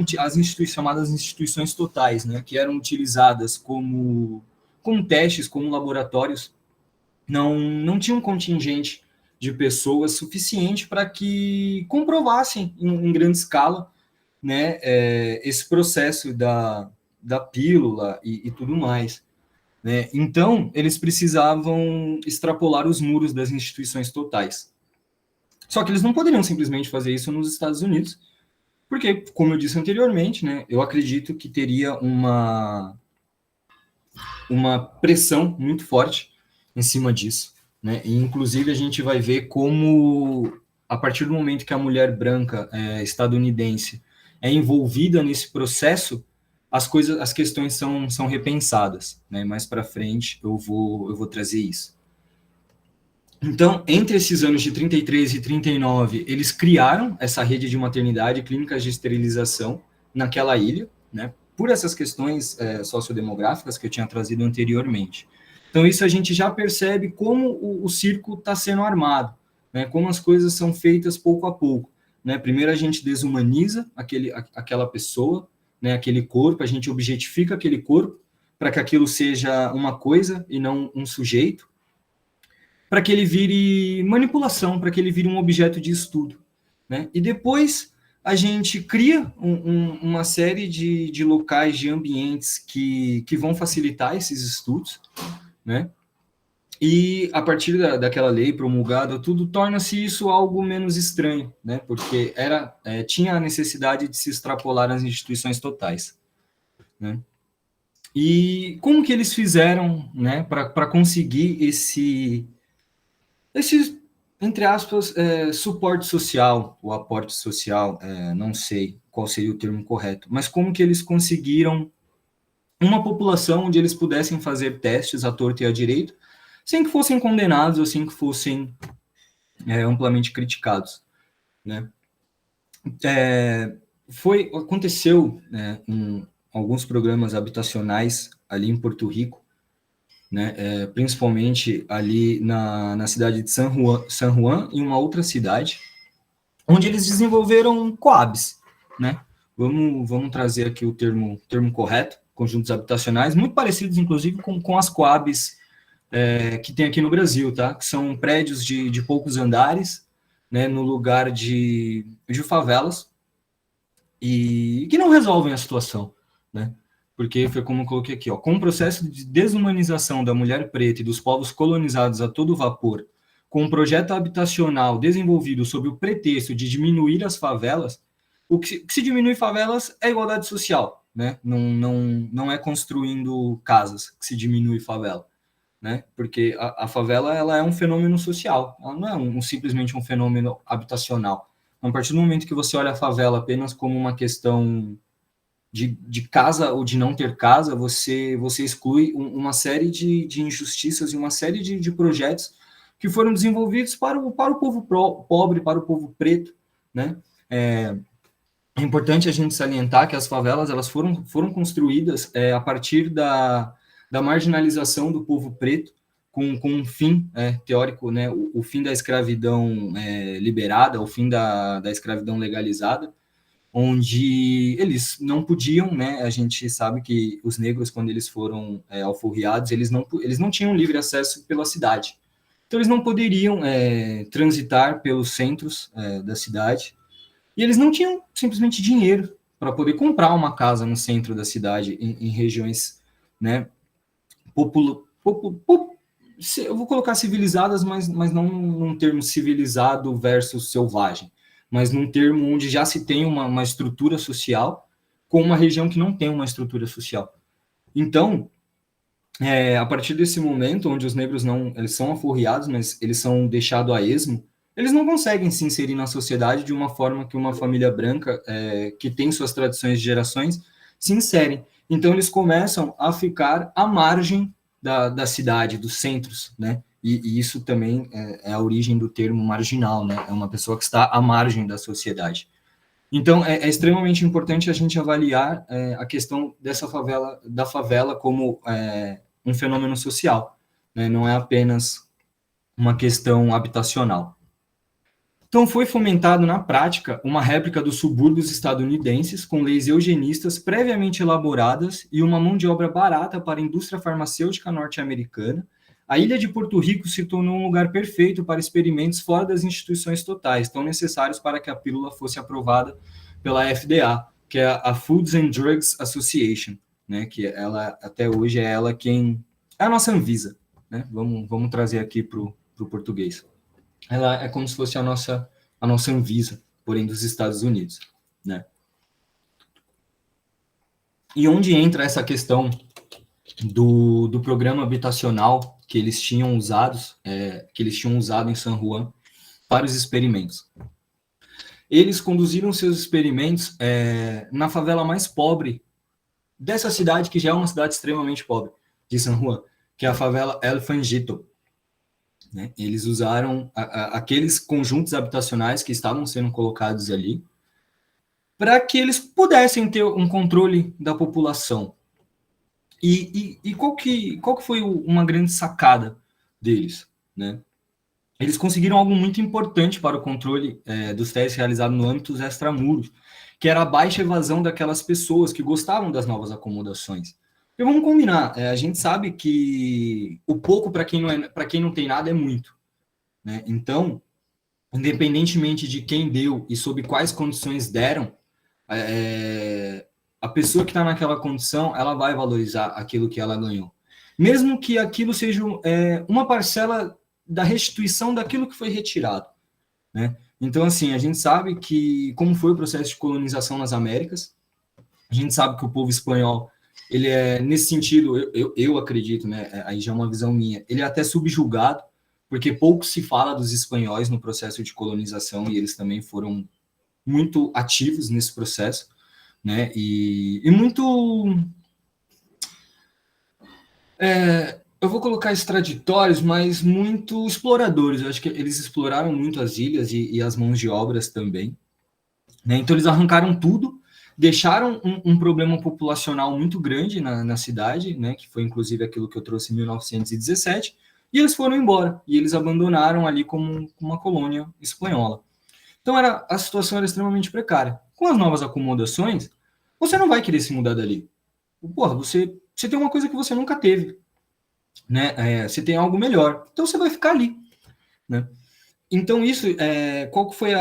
chamadas instituições totais, né, que eram utilizadas como testes, como laboratórios, não tinham um contingente de pessoas suficiente para que comprovassem em grande escala, né, esse processo da pílula e tudo mais, né? Então, eles precisavam extrapolar os muros das instituições totais. Só que eles não poderiam simplesmente fazer isso nos Estados Unidos, porque, como eu disse anteriormente, né, eu acredito que teria uma pressão muito forte em cima disso, né? E, inclusive, a gente vai ver como, a partir do momento que a mulher branca estadunidense é envolvida nesse processo, as questões são repensadas, né? Mais para frente eu vou trazer isso. Então, entre esses anos de 33 e 39, eles criaram essa rede de maternidade e clínicas de esterilização naquela ilha, né? Por essas questões sociodemográficas que eu tinha trazido anteriormente. Então, isso a gente já percebe como o circo está sendo armado, né? Como as coisas são feitas pouco a pouco, né? Primeiro a gente desumaniza aquela pessoa, né, aquele corpo, a gente objetifica aquele corpo para que aquilo seja uma coisa e não um sujeito, para que ele vire manipulação, para que ele vire um objeto de estudo, né? E depois a gente cria uma série de locais, de ambientes que vão facilitar esses estudos, né? E a partir daquela lei promulgada, tudo torna-se isso algo menos estranho, né? Porque tinha a necessidade de se extrapolar as instituições totais, né? E como que eles fizeram, né, para conseguir esse, entre aspas, suporte social, ou aporte social, não sei qual seria o termo correto, mas como que eles conseguiram uma população onde eles pudessem fazer testes à torta e à direita, sem que fossem condenados ou sem que fossem amplamente criticados, né? Aconteceu, né, em alguns programas habitacionais ali em Porto Rico, né, principalmente ali na cidade de San Juan, em uma outra cidade, onde eles desenvolveram coabs, né? Vamos trazer aqui o termo correto, conjuntos habitacionais, muito parecidos, inclusive, com as coabs que tem aqui no Brasil, tá? Que são prédios de poucos andares, né, no lugar de favelas, e que não resolvem a situação, né? Porque foi como eu coloquei aqui, ó, com o processo de desumanização da mulher preta e dos povos colonizados a todo vapor, com um projeto habitacional desenvolvido sob o pretexto de diminuir as favelas, o que se diminui favelas é igualdade social, né? Não é construindo casas que se diminui favela, né? Porque a favela, ela é um fenômeno social, ela não é simplesmente um fenômeno habitacional. A partir do momento que você olha a favela apenas como uma questão de casa ou de não ter casa, você exclui uma série de injustiças e uma série de projetos que foram desenvolvidos para o povo pobre, para o povo preto, né? É importante a gente salientar que as favelas, elas foram construídas a partir da marginalização do povo preto, com um fim teórico, né, o fim da escravidão liberada, o fim da escravidão legalizada, onde eles não podiam, né, a gente sabe que os negros, quando eles foram alforriados, eles não tinham livre acesso pela cidade. Então, eles não poderiam transitar pelos centros da cidade, e eles não tinham simplesmente dinheiro para poder comprar uma casa no centro da cidade, em regiões, né, eu vou colocar civilizadas, mas não num termo civilizado versus selvagem, mas num termo onde já se tem uma estrutura social com uma região que não tem uma estrutura social. Então, a partir desse momento, onde os negros eles são alforriados, mas eles são deixados a esmo, eles não conseguem se inserir na sociedade de uma forma que uma família branca, que tem suas tradições de gerações, se inserem. Então, eles começam a ficar à margem da cidade, dos centros, né? E isso também é a origem do termo marginal, né? É uma pessoa que está à margem da sociedade. Então, é extremamente importante a gente avaliar a questão da favela como um fenômeno social, né? Não é apenas uma questão habitacional. Então, foi fomentado na prática uma réplica dos subúrbios estadunidenses com leis eugenistas previamente elaboradas e uma mão de obra barata para a indústria farmacêutica norte-americana. A ilha de Porto Rico se tornou um lugar perfeito para experimentos fora das instituições totais, tão necessários para que a pílula fosse aprovada pela FDA, que é a Foods and Drugs Association, né, que ela, até hoje, é ela quem... é a nossa Anvisa, né? Vamos trazer aqui para o português. Ela é como se fosse a nossa Anvisa, porém dos Estados Unidos, né? E onde entra essa questão do programa habitacional que eles tinham usado em San Juan para os experimentos? Eles conduziram seus experimentos na favela mais pobre dessa cidade, que já é uma cidade extremamente pobre, de San Juan, que é a favela El Fangito. Né? Eles usaram aqueles conjuntos habitacionais que estavam sendo colocados ali para que eles pudessem ter um controle da população. E qual que foi uma grande sacada deles? Né? Eles conseguiram algo muito importante para o controle dos testes realizados no âmbito dos extramuros, que era a baixa evasão daquelas pessoas que gostavam das novas acomodações. E vamos combinar, a gente sabe que o pouco para quem não tem nada é muito, né? Então, independentemente de quem deu e sob quais condições deram, a pessoa que está naquela condição, ela vai valorizar aquilo que ela ganhou, mesmo que aquilo seja uma parcela da restituição daquilo que foi retirado, né? Então, assim, a gente sabe que como foi o processo de colonização nas Américas, a gente sabe que o povo espanhol ele é, nesse sentido, eu acredito, né, aí já é uma visão minha, ele é até subjugado, porque pouco se fala dos espanhóis no processo de colonização, e eles também foram muito ativos nesse processo, né, e muito... eu vou colocar extraditórios, mas muito exploradores. Eu acho que eles exploraram muito as ilhas e as mãos de obras também, né? Então eles arrancaram tudo, deixaram um problema populacional muito grande na cidade, né? Que foi inclusive aquilo que eu trouxe em 1917, e eles foram embora, e eles abandonaram ali como uma colônia espanhola. Então a situação era extremamente precária. Com as novas acomodações, você não vai querer se mudar dali. Porra, você tem uma coisa que você nunca teve, né? Você tem algo melhor, então você vai ficar ali, né? Então isso, qual que foi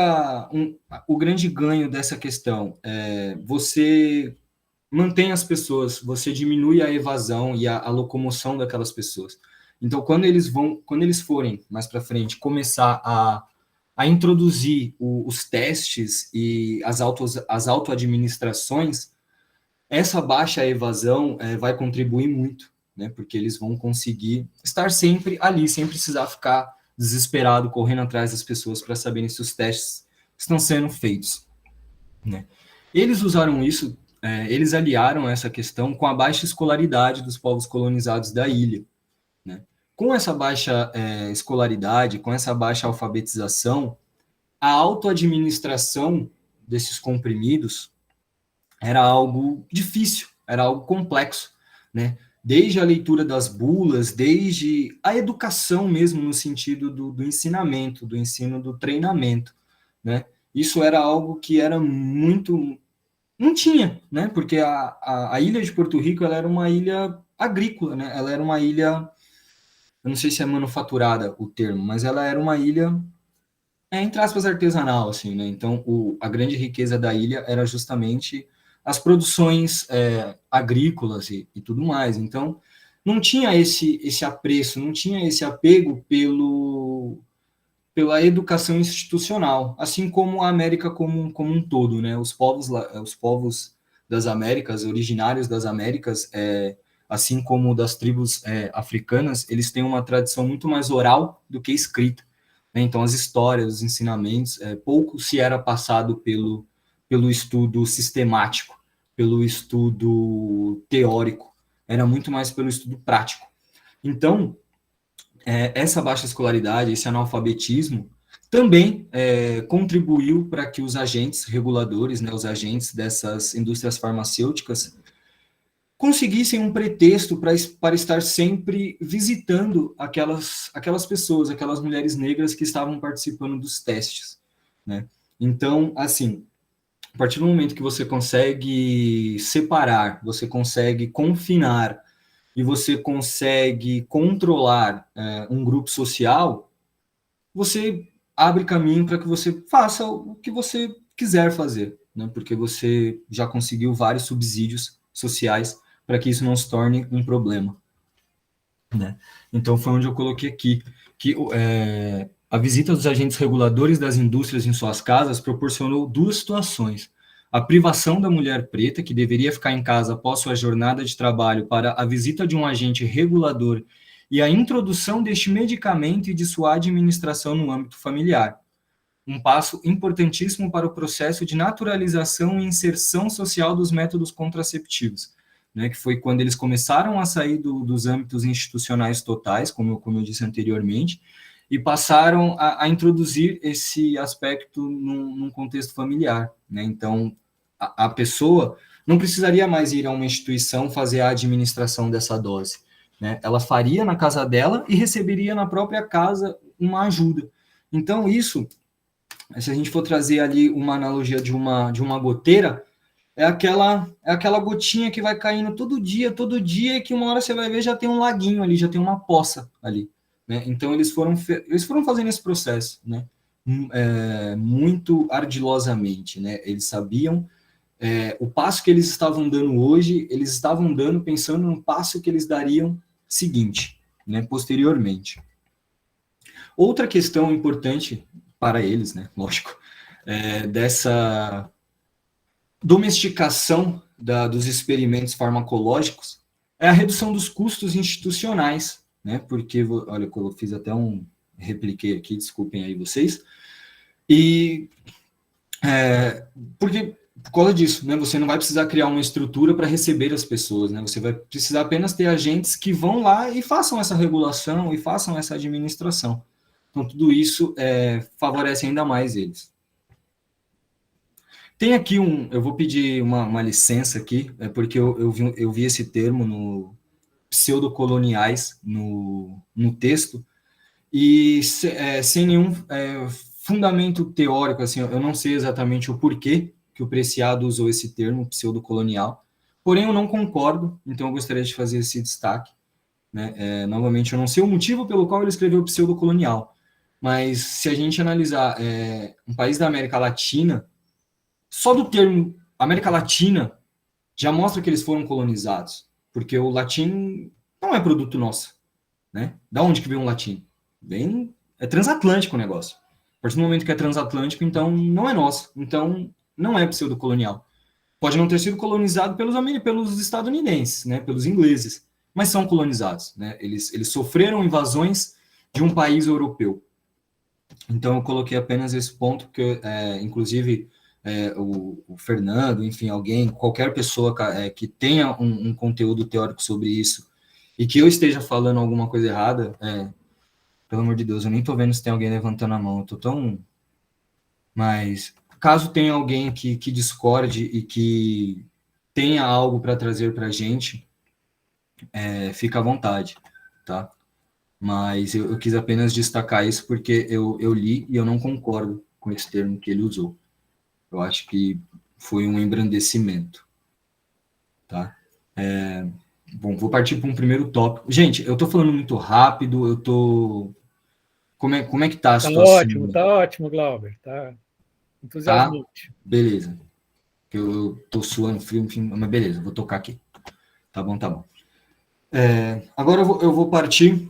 o grande ganho dessa questão? Você mantém as pessoas, você diminui a evasão e a locomoção daquelas pessoas. Então quando eles forem mais para frente começar a introduzir os testes e as autoadministrações, essa baixa evasão vai contribuir muito, né? Porque eles vão conseguir estar sempre ali, sem precisar ficar desesperado, correndo atrás das pessoas para saberem se os testes estão sendo feitos, né? Eles usaram isso, eles aliaram essa questão com a baixa escolaridade dos povos colonizados da ilha, né? Com essa baixa escolaridade, com essa baixa alfabetização, a autoadministração desses comprimidos era algo difícil, era algo complexo, né? Desde a leitura das bulas, desde a educação mesmo, no sentido do ensinamento, do ensino do treinamento, né? Isso era algo que era muito... Não tinha, né? Porque a ilha de Porto Rico, ela era uma ilha agrícola, né? Ela era uma ilha... Eu não sei se é manufaturada o termo, mas ela era uma ilha, entre aspas, artesanal, assim, né? Então, a grande riqueza da ilha era justamente as produções agrícolas e tudo mais. Então, não tinha esse apreço, não tinha esse apego pela educação institucional, assim como a América como um todo, né? Os povos das Américas, originários das Américas, assim como das tribos africanas, eles têm uma tradição muito mais oral do que escrita, né? Então, as histórias, os ensinamentos, pouco se era passado pelo estudo sistemático, pelo estudo teórico, era muito mais pelo estudo prático. Então, essa baixa escolaridade, esse analfabetismo, também contribuiu para que os agentes reguladores, né, os agentes dessas indústrias farmacêuticas, conseguissem um pretexto para estar sempre visitando aquelas pessoas, aquelas mulheres negras que estavam participando dos testes, né? Então, assim, a partir do momento que você consegue separar, você consegue confinar e você consegue controlar um grupo social, você abre caminho para que você faça o que você quiser fazer, né? Porque você já conseguiu vários subsídios sociais para que isso não se torne um problema, né? Então foi onde eu coloquei aqui que a visita dos agentes reguladores das indústrias em suas casas proporcionou duas situações: a privação da mulher preta, que deveria ficar em casa após sua jornada de trabalho, para a visita de um agente regulador, e a introdução deste medicamento e de sua administração no âmbito familiar. Um passo importantíssimo para o processo de naturalização e inserção social dos métodos contraceptivos, né, que foi quando eles começaram a sair dos âmbitos institucionais totais, como eu disse anteriormente, e passaram a introduzir esse aspecto num contexto familiar, né? Então, a pessoa não precisaria mais ir a uma instituição fazer a administração dessa dose, né? Ela faria na casa dela e receberia na própria casa uma ajuda. Então, isso, se a gente for trazer ali uma analogia de uma goteira, é aquela gotinha que vai caindo todo dia, e que uma hora você vai ver já tem um laguinho ali, já tem uma poça ali, né? Então eles foram fazendo esse processo, né? Muito ardilosamente, né? Eles sabiam o passo que eles estavam dando hoje, eles estavam dando pensando no passo que eles dariam seguinte, né? Posteriormente. Outra questão importante para eles, né? Lógico, dessa domesticação dos experimentos farmacológicos é a redução dos custos institucionais, né? Porque, olha, eu fiz até repliquei aqui, desculpem aí vocês, e porque por causa disso, né? Você não vai precisar criar uma estrutura para receber as pessoas, né? Você vai precisar apenas ter agentes que vão lá e façam essa regulação e façam essa administração. Então, tudo isso favorece ainda mais eles. Tem aqui eu vou pedir uma licença aqui, porque eu vi esse termo no pseudocoloniais no texto, e sem nenhum fundamento teórico, assim, eu não sei exatamente o porquê que o Preciado usou esse termo, pseudocolonial, porém eu não concordo, então eu gostaria de fazer esse destaque, né? Novamente, eu não sei o motivo pelo qual ele escreveu pseudocolonial, mas se a gente analisar um país da América Latina, só do termo América Latina já mostra que eles foram colonizados, porque o latim não é produto nosso, né? Da onde que vem um latim? É transatlântico o negócio. A partir do momento que é transatlântico, então não é nosso, então não é pseudocolonial. Pode não ter sido colonizado pelos estadunidenses, né? Pelos ingleses, mas são colonizados, né? Eles sofreram invasões de um país europeu. Então eu coloquei apenas esse ponto, porque inclusive o Fernando, enfim, qualquer pessoa que tenha um conteúdo teórico sobre isso e que eu esteja falando alguma coisa errada, pelo amor de Deus, eu nem estou vendo se tem alguém levantando a mão, eu tô tão... Mas caso tenha alguém que discorde e que tenha algo para trazer para a gente, fica à vontade, tá? Mas eu quis apenas destacar isso porque eu li e eu não concordo com esse termo que ele usou. Eu acho que foi um engrandecimento, tá? Bom, vou partir para um primeiro tópico. Gente, eu estou falando muito rápido, eu tô... Como é que tá a situação? Tá ótimo, Glauber, tá entusiasmante. Beleza. Eu tô suando frio, enfim, mas beleza, vou tocar aqui. Tá bom. Agora eu vou partir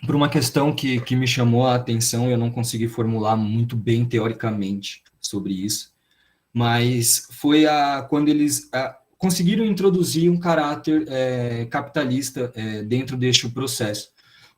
para uma questão que me chamou a atenção e eu não consegui formular muito bem teoricamente sobre isso, mas foi quando eles conseguiram introduzir um caráter capitalista dentro deste processo,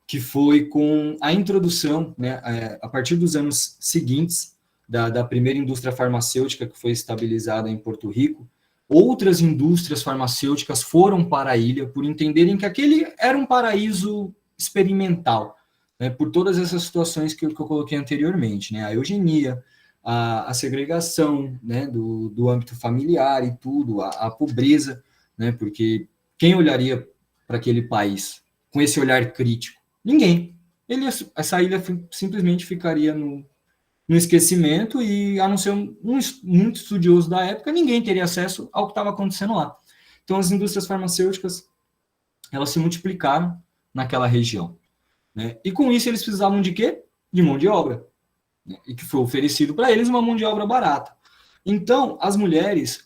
que foi com a introdução, né, a partir dos anos seguintes, da primeira indústria farmacêutica que foi estabilizada em Porto Rico. Outras indústrias farmacêuticas foram para a ilha por entenderem que aquele era um paraíso experimental, né, por todas essas situações que eu coloquei anteriormente, né, a eugenia, a segregação, né, do âmbito familiar e tudo, a pobreza, né, porque quem olharia para aquele país com esse olhar crítico? Ninguém. Essa ilha simplesmente ficaria no esquecimento e, a não ser muito estudioso da época, ninguém teria acesso ao que estava acontecendo lá. Então, as indústrias farmacêuticas, elas se multiplicaram naquela região, né? E com isso eles precisavam de quê? De mão de obra, né? E que foi oferecido para eles uma mão de obra barata. Então, as mulheres,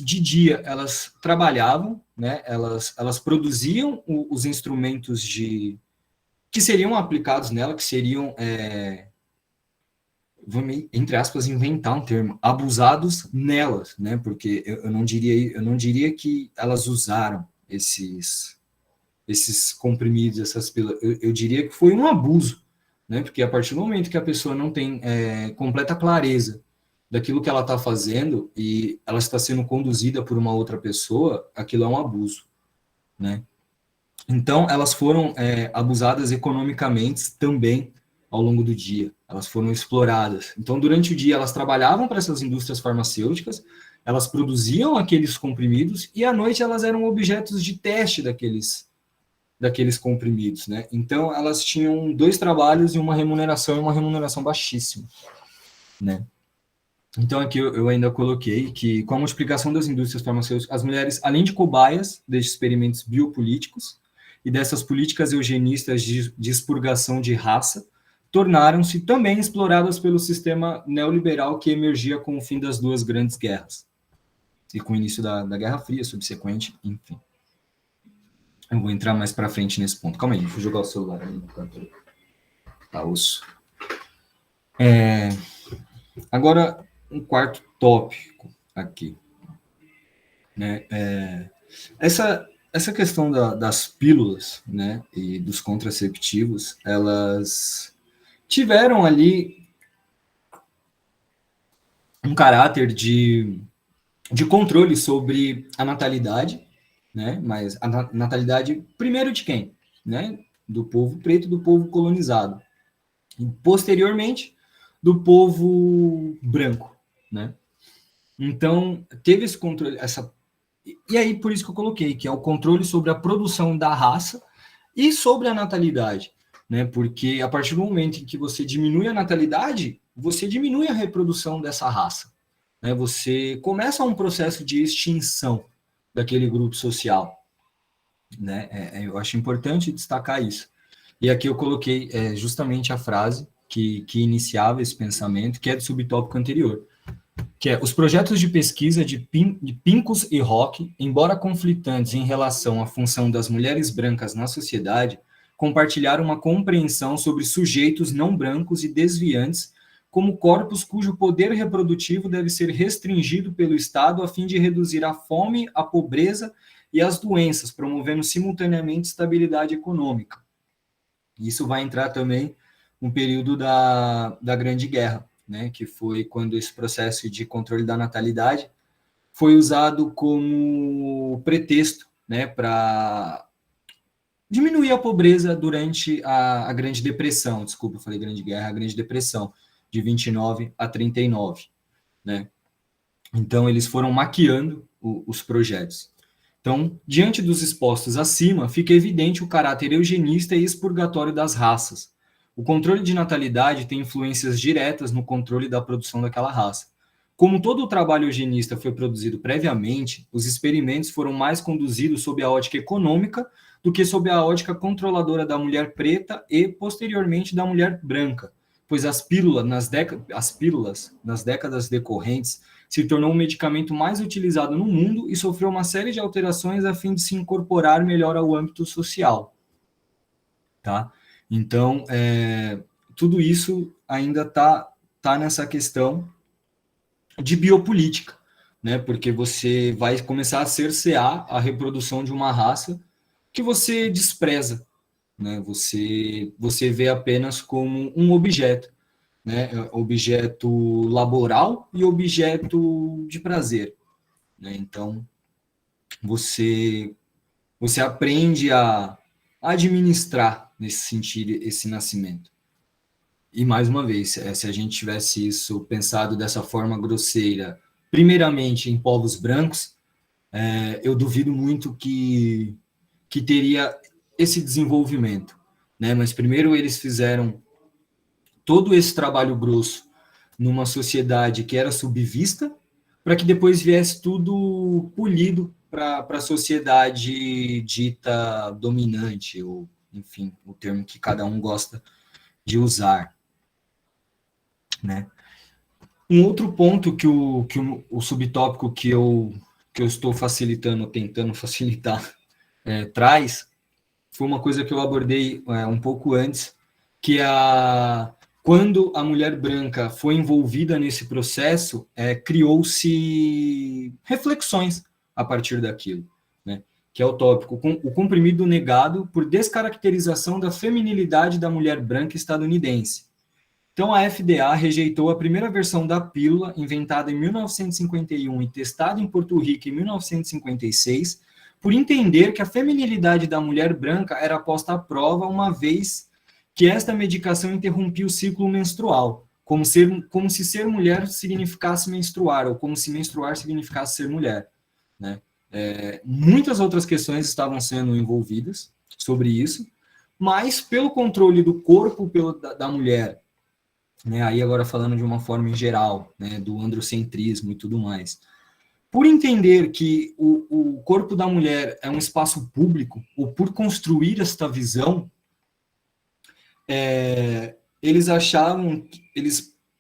de dia, elas trabalhavam, né? Elas produziam os instrumentos que seriam aplicados nela, que seriam, vamos, entre aspas, inventar um termo, abusados nelas, né? Porque eu não diria que elas usaram esses comprimidos, essas pílulas. Eu diria que foi um abuso, né? Porque a partir do momento que a pessoa não tem completa clareza daquilo que ela está fazendo e ela está sendo conduzida por uma outra pessoa, aquilo é um abuso, né? Então, elas foram abusadas economicamente também ao longo do dia. Elas foram exploradas. Então, durante o dia, elas trabalhavam para essas indústrias farmacêuticas, elas produziam aqueles comprimidos e, à noite, elas eram objetos de teste daqueles comprimidos, né? Então, elas tinham 2 trabalhos e uma remuneração baixíssima, né? Então, aqui eu ainda coloquei que, com a multiplicação das indústrias farmacêuticas, as mulheres, além de cobaias destes experimentos biopolíticos e dessas políticas eugenistas de expurgação de raça, tornaram-se também exploradas pelo sistema neoliberal que emergia com o fim das 2 grandes guerras e com o início da Guerra Fria subsequente, enfim. Eu vou entrar mais para frente nesse ponto. Calma aí, deixa eu jogar o celular ali no canto. Tá, osso. Agora, um quarto tópico aqui. né? Essa questão das pílulas, né, e dos contraceptivos, elas tiveram ali um caráter de controle sobre a natalidade, né? Mas a natalidade, primeiro de quem? Né? Do povo preto, do povo colonizado. E, posteriormente, do povo branco, né? Então, teve esse controle, e aí por isso que eu coloquei, que é o controle sobre a produção da raça e sobre a natalidade, né? Porque a partir do momento em que você diminui a natalidade, você diminui a reprodução dessa raça, né? Você começa um processo de extinção daquele grupo social, né? Eu acho importante destacar isso. E aqui eu coloquei justamente a frase que iniciava esse pensamento, que é do subtópico anterior, que é: os projetos de pesquisa de Pincus e Rock, embora conflitantes em relação à função das mulheres brancas na sociedade, compartilharam uma compreensão sobre sujeitos não brancos e desviantes como corpos cujo poder reprodutivo deve ser restringido pelo Estado a fim de reduzir a fome, a pobreza e as doenças, promovendo simultaneamente estabilidade econômica. Isso vai entrar também no período da Grande Guerra, né, que foi quando esse processo de controle da natalidade foi usado como pretexto, né, para diminuir a pobreza durante a Grande Depressão. Desculpa, eu falei Grande Guerra, a Grande Depressão, de 29 a 39, né? Então, eles foram maquiando os projetos. Então, diante dos expostos acima, fica evidente o caráter eugenista e expurgatório das raças. O controle de natalidade tem influências diretas no controle da produção daquela raça. Como todo o trabalho eugenista foi produzido previamente, os experimentos foram mais conduzidos sob a ótica econômica do que sob a ótica controladora da mulher preta e, posteriormente, da mulher branca, pois as pílulas, nas décadas decorrentes, se tornou um medicamento mais utilizado no mundo e sofreu uma série de alterações a fim de se incorporar melhor ao âmbito social. Tá? Então, tudo isso ainda tá nessa questão de biopolítica, né? Porque você vai começar a cercear a reprodução de uma raça que você despreza, né? Você vê apenas como um objeto, né? Objeto laboral e objeto de prazer, né? Então, você aprende a administrar, nesse sentido, esse nascimento. E, mais uma vez, se a gente tivesse isso pensado dessa forma grosseira, primeiramente em povos brancos, eu duvido muito que teria esse desenvolvimento, né? Mas primeiro eles fizeram todo esse trabalho grosso numa sociedade que era subvista, para que depois viesse tudo polido para a sociedade dita dominante, ou, enfim, o termo que cada um gosta de usar, né? Um outro ponto que o subtópico que eu estou tentando facilitar, traz, foi uma coisa que eu abordei um pouco antes, que quando a mulher branca foi envolvida nesse processo, criou-se reflexões a partir daquilo, né? Que é o tópico, o comprimido negado por descaracterização da feminilidade da mulher branca estadunidense. Então, a FDA rejeitou a primeira versão da pílula, inventada em 1951 e testada em Porto Rico em 1956, por entender que a feminilidade da mulher branca era posta à prova uma vez que esta medicação interrompia o ciclo menstrual, como se ser mulher significasse menstruar, ou como se menstruar significasse ser mulher, né? Muitas outras questões estavam sendo envolvidas sobre isso, mas pelo controle do corpo da mulher, né, aí agora falando de uma forma em geral, né, do androcentrismo e tudo mais, por entender que o corpo da mulher é um espaço público, ou por construir esta visão, eles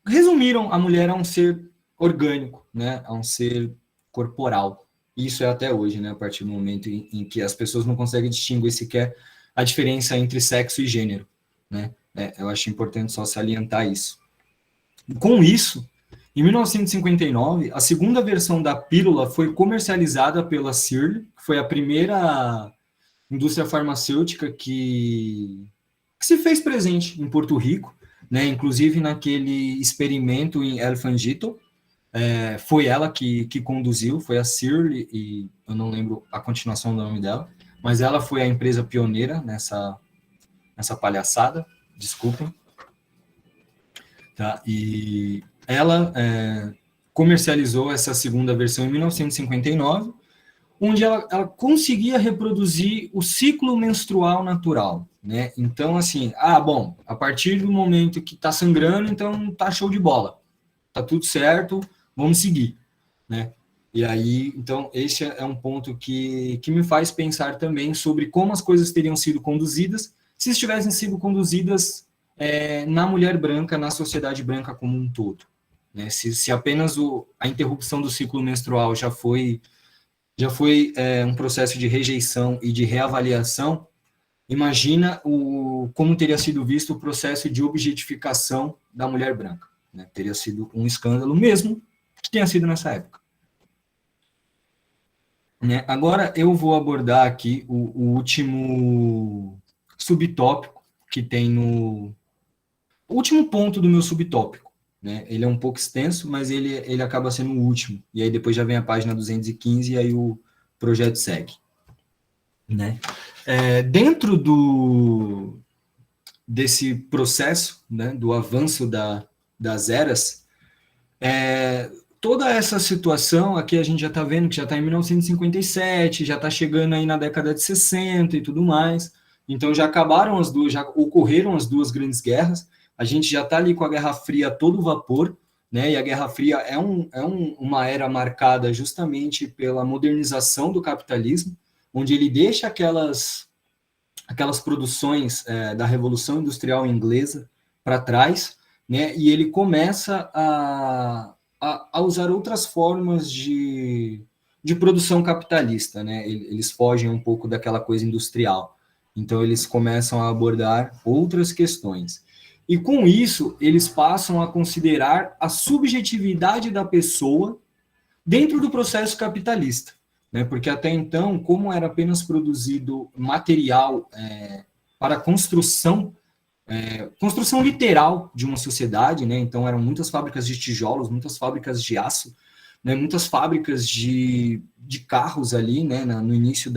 resumiram a mulher a um ser orgânico, né, a um ser corporal. Isso é até hoje, né, a partir do momento em que as pessoas não conseguem distinguir sequer a diferença entre sexo e gênero, né? Eu acho importante só salientar isso. Com isso, Em 1959, a segunda versão da pílula foi comercializada pela Searle, que foi a primeira indústria farmacêutica que se fez presente em Porto Rico, né? Inclusive naquele experimento em Elfangito, foi ela que conduziu, foi a Searle, e eu não lembro a continuação do nome dela, mas ela foi a empresa pioneira nessa palhaçada, desculpem. Tá? E ela comercializou essa segunda versão em 1959, onde ela conseguia reproduzir o ciclo menstrual natural, né? Então, assim, bom, a partir do momento que está sangrando, então tá show de bola, tá tudo certo, vamos seguir, né? E aí, então, esse é um ponto que me faz pensar também sobre como as coisas teriam sido conduzidas se estivessem sido conduzidas na mulher branca, na sociedade branca como um todo, né? Se apenas a interrupção do ciclo menstrual já foi um processo de rejeição e de reavaliação, imagina como teria sido visto o processo de objetificação da mulher branca, né? Teria sido um escândalo mesmo que tenha sido nessa época. Né? Agora eu vou abordar aqui o último subtópico que tem no... O último ponto do meu subtópico, né? Ele é um pouco extenso, mas ele acaba sendo o último. E aí depois já vem a página 215 e aí o projeto segue. Né? Dentro desse processo, né, do avanço das eras, toda essa situação aqui a gente já está vendo que já está em 1957, já está chegando aí na década de 60 e tudo mais. Então já ocorreram as duas grandes guerras. A gente já está ali com a Guerra Fria a todo vapor, né? E a Guerra Fria é uma era marcada justamente pela modernização do capitalismo, onde ele deixa aquelas produções da Revolução Industrial Inglesa para trás, né? E ele começa a usar outras formas de produção capitalista, né? Eles fogem um pouco daquela coisa industrial. Então, eles começam a abordar outras questões. E, com isso, eles passam a considerar a subjetividade da pessoa dentro do processo capitalista, né? Porque, até então, como era apenas produzido material para construção literal de uma sociedade, né? Então, eram muitas fábricas de tijolos, muitas fábricas de aço, né? Muitas fábricas de carros ali, né? No início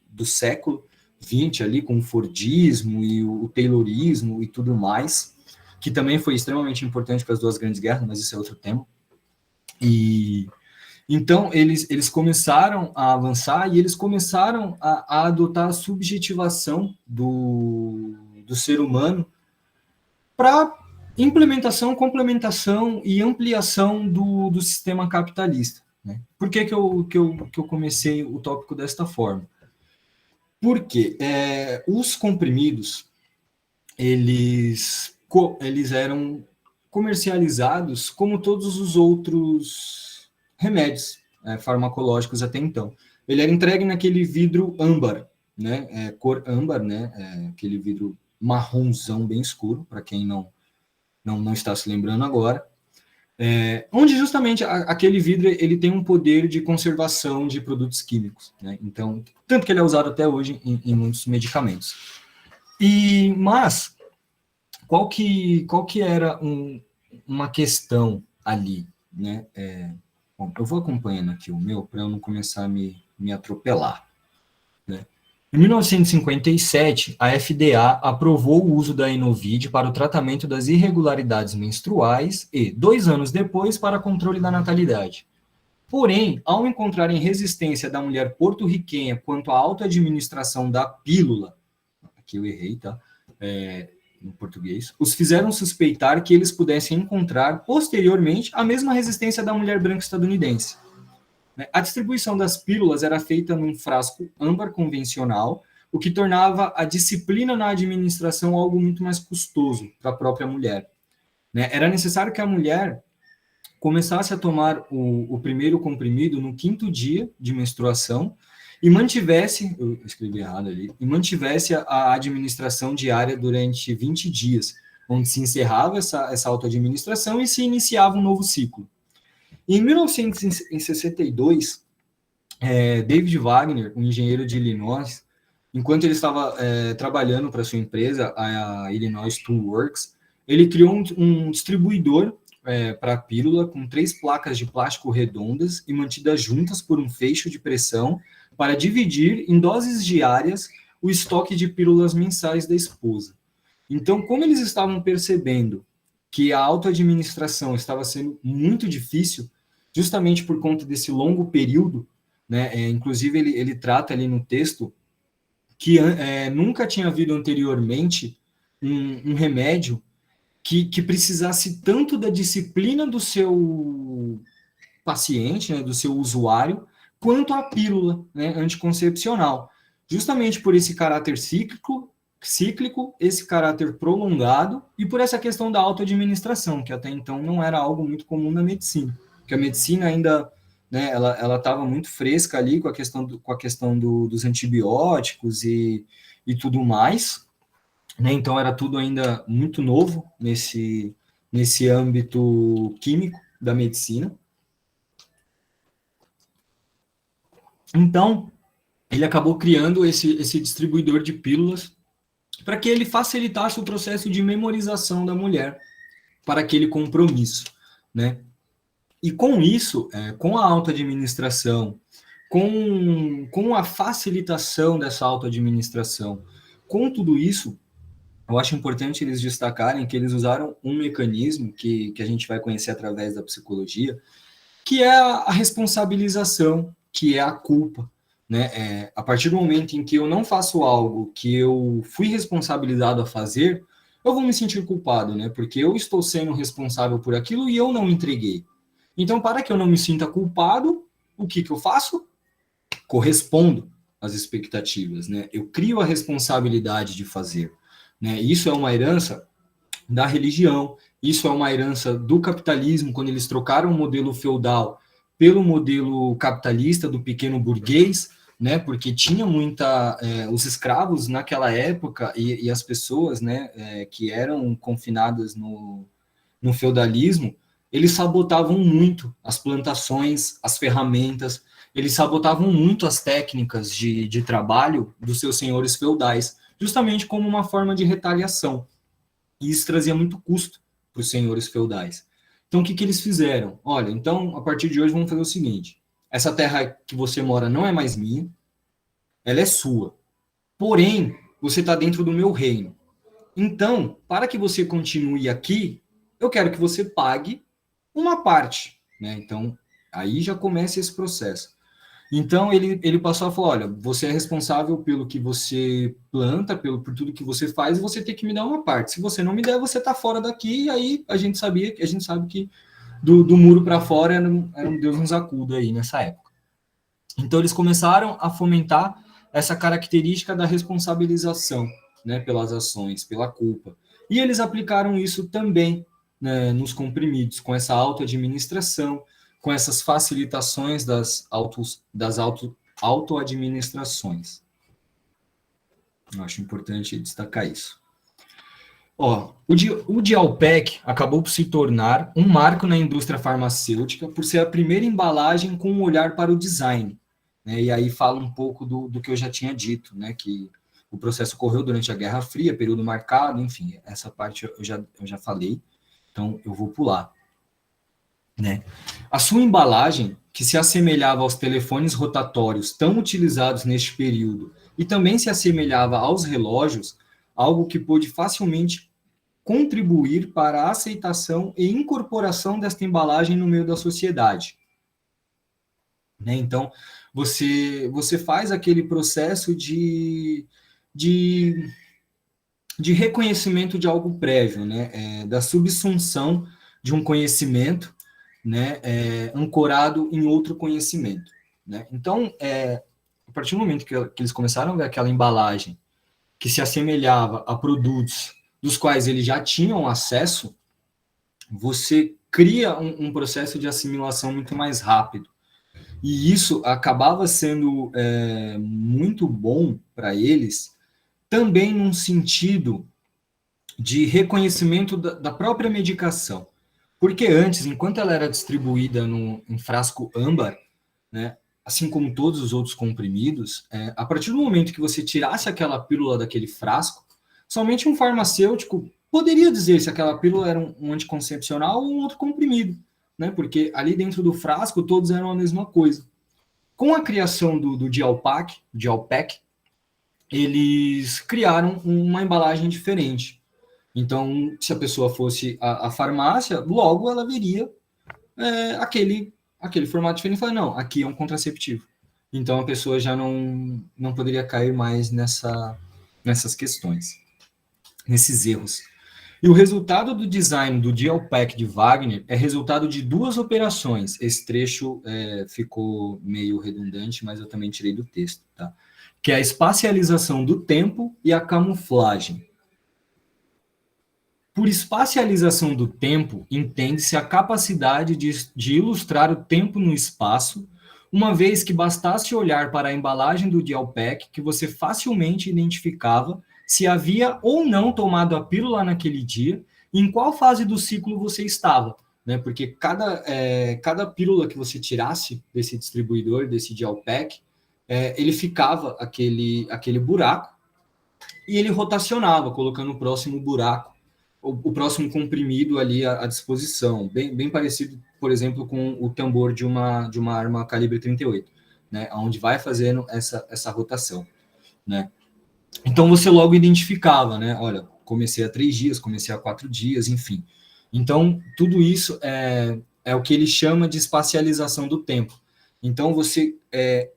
do século 20 ali, com o Fordismo e o Taylorismo e tudo mais, que também foi extremamente importante para as duas grandes guerras, mas isso é outro tema. E então eles começaram a avançar e eles começaram a adotar a subjetivação do ser humano para implementação, complementação e ampliação do sistema capitalista, né? Por que eu comecei o tópico desta forma? Porque os comprimidos, eles eram comercializados como todos os outros remédios farmacológicos até então. Ele era entregue naquele vidro âmbar, né? Cor âmbar, né? Aquele vidro marronzão bem escuro, para quem não está se lembrando agora. Onde justamente aquele vidro ele tem um poder de conservação de produtos químicos, né? Então, tanto que ele é usado até hoje em muitos medicamentos. Mas qual que era uma questão ali, né? Bom, eu vou acompanhando aqui o meu para eu não começar a me atropelar, né? Em 1957, a FDA aprovou o uso da Enovid para o tratamento das irregularidades menstruais e, 2 anos depois, para controle da natalidade. Porém, ao encontrarem resistência da mulher porto-riquenha quanto à auto-administração da pílula, aqui eu errei, tá? Em português, os fizeram suspeitar que eles pudessem encontrar, posteriormente, a mesma resistência da mulher branca estadunidense. A distribuição das pílulas era feita num frasco âmbar convencional, o que tornava a disciplina na administração algo muito mais custoso para a própria mulher. Era necessário que a mulher começasse a tomar o primeiro comprimido no 5º dia de menstruação e mantivesse, eu escrevi errado ali, e mantivesse a administração diária durante 20 dias, onde se encerrava essa autoadministração e se iniciava um novo ciclo. Em 1962, David Wagner, um engenheiro de Illinois, enquanto ele estava trabalhando para sua empresa, a Illinois Tool Works, ele criou um distribuidor para a pílula com 3 placas de plástico redondas e mantidas juntas por um feixe de pressão para dividir em doses diárias o estoque de pílulas mensais da esposa. Então, como eles estavam percebendo que a autoadministração estava sendo muito difícil, justamente por conta desse longo período, né, inclusive ele trata ali no texto que nunca tinha havido anteriormente um remédio que precisasse tanto da disciplina do seu paciente, né, do seu usuário, quanto a pílula, né, anticoncepcional. Justamente por esse caráter cíclico, esse caráter prolongado e por essa questão da autoadministração, que até então não era algo muito comum na medicina, porque a medicina ainda, né, ela estava muito fresca ali com a questão dos antibióticos e tudo mais, né? Então era tudo ainda muito novo nesse âmbito químico da medicina. Então, ele acabou criando esse distribuidor de pílulas para que ele facilitasse o processo de memorização da mulher para aquele compromisso, né? E com isso, com a autoadministração, com a facilitação dessa autoadministração, com tudo isso, eu acho importante eles destacarem que eles usaram um mecanismo que a gente vai conhecer através da psicologia, que é a responsabilização, que é a culpa, né? A partir do momento em que eu não faço algo que eu fui responsabilizado a fazer, eu vou me sentir culpado, né? Porque eu estou sendo responsável por aquilo e eu não entreguei. Então, para que eu não me sinta culpado, o que eu faço? Correspondo às expectativas, né? Eu crio a responsabilidade de fazer, né? Isso é uma herança da religião, isso é uma herança do capitalismo, quando eles trocaram o modelo feudal pelo modelo capitalista do pequeno burguês, né? Porque tinha os escravos naquela época e as pessoas, né, que eram confinadas no feudalismo, eles sabotavam muito as plantações, as ferramentas, eles sabotavam muito as técnicas de trabalho dos seus senhores feudais, justamente como uma forma de retaliação. E isso trazia muito custo para os senhores feudais. Então, o que eles fizeram? Olha, então, a partir de hoje, vamos fazer o seguinte: essa terra que você mora não é mais minha, ela é sua. Porém, você está dentro do meu reino. Então, para que você continue aqui, eu quero que você pague uma parte, né? Então, aí já começa esse processo. Então, ele passou a falar, olha, você é responsável pelo que você planta, por tudo que você faz, e você tem que me dar uma parte. Se você não me der, você está fora daqui, e aí a gente sabe que do muro para fora era um Deus nos acuda aí nessa época. Então, eles começaram a fomentar essa característica da responsabilização, né, pelas ações, pela culpa. E eles aplicaram isso também, né, nos comprimidos, com essa autoadministração, com essas facilitações das autoadministrações. Eu acho importante destacar isso. O Dialpec acabou por se tornar um marco na indústria farmacêutica por ser a primeira embalagem com um olhar para o design, né? E aí fala um pouco do que eu já tinha dito, né? Que o processo ocorreu durante a Guerra Fria, período marcado, enfim, essa parte eu já falei, então eu vou pular, né? A sua embalagem, que se assemelhava aos telefones rotatórios tão utilizados neste período e também se assemelhava aos relógios, algo que pôde facilmente contribuir para a aceitação e incorporação desta embalagem no meio da sociedade, né? Então, você faz aquele processo de reconhecimento de algo prévio, né? Da subsunção de um conhecimento, né? Ancorado em outro conhecimento, né? Então, a partir do momento que eles começaram a ver aquela embalagem que se assemelhava a produtos dos quais eles já tinham acesso, você cria um processo de assimilação muito mais rápido. E isso acabava sendo muito bom para eles, também num sentido de reconhecimento da própria medicação. Porque antes, enquanto ela era distribuída em frasco âmbar, né, assim como todos os outros comprimidos, a partir do momento que você tirasse aquela pílula daquele frasco, somente um farmacêutico poderia dizer se aquela pílula era um anticoncepcional ou um outro comprimido, né, porque ali dentro do frasco todos eram a mesma coisa. Com a criação do Dialpac, eles criaram uma embalagem diferente. Então, se a pessoa fosse à farmácia, logo ela veria aquele formato diferente e falar, não, aqui é um contraceptivo. Então, a pessoa já não poderia cair mais nessas questões, nesses erros. E o resultado do design do Dialpac de Wagner é resultado de duas operações. Esse trecho ficou meio redundante, mas eu também tirei do texto, tá? Que é a espacialização do tempo e a camuflagem. Por espacialização do tempo, entende-se a capacidade de ilustrar o tempo no espaço, uma vez que bastasse olhar para a embalagem do Dialpac que você facilmente identificava se havia ou não tomado a pílula naquele dia e em qual fase do ciclo você estava, né? Porque cada pílula que você tirasse desse distribuidor, desse Dialpac, ele ficava aquele buraco e ele rotacionava, colocando o próximo buraco, o próximo comprimido ali à disposição, bem parecido, por exemplo, com o tambor de uma arma calibre 38, né, onde vai fazendo essa rotação, né. Então você logo identificava, né, olha, comecei há 3 dias, comecei há 4 dias, enfim. Então tudo isso é o que ele chama de espacialização do tempo. Então você,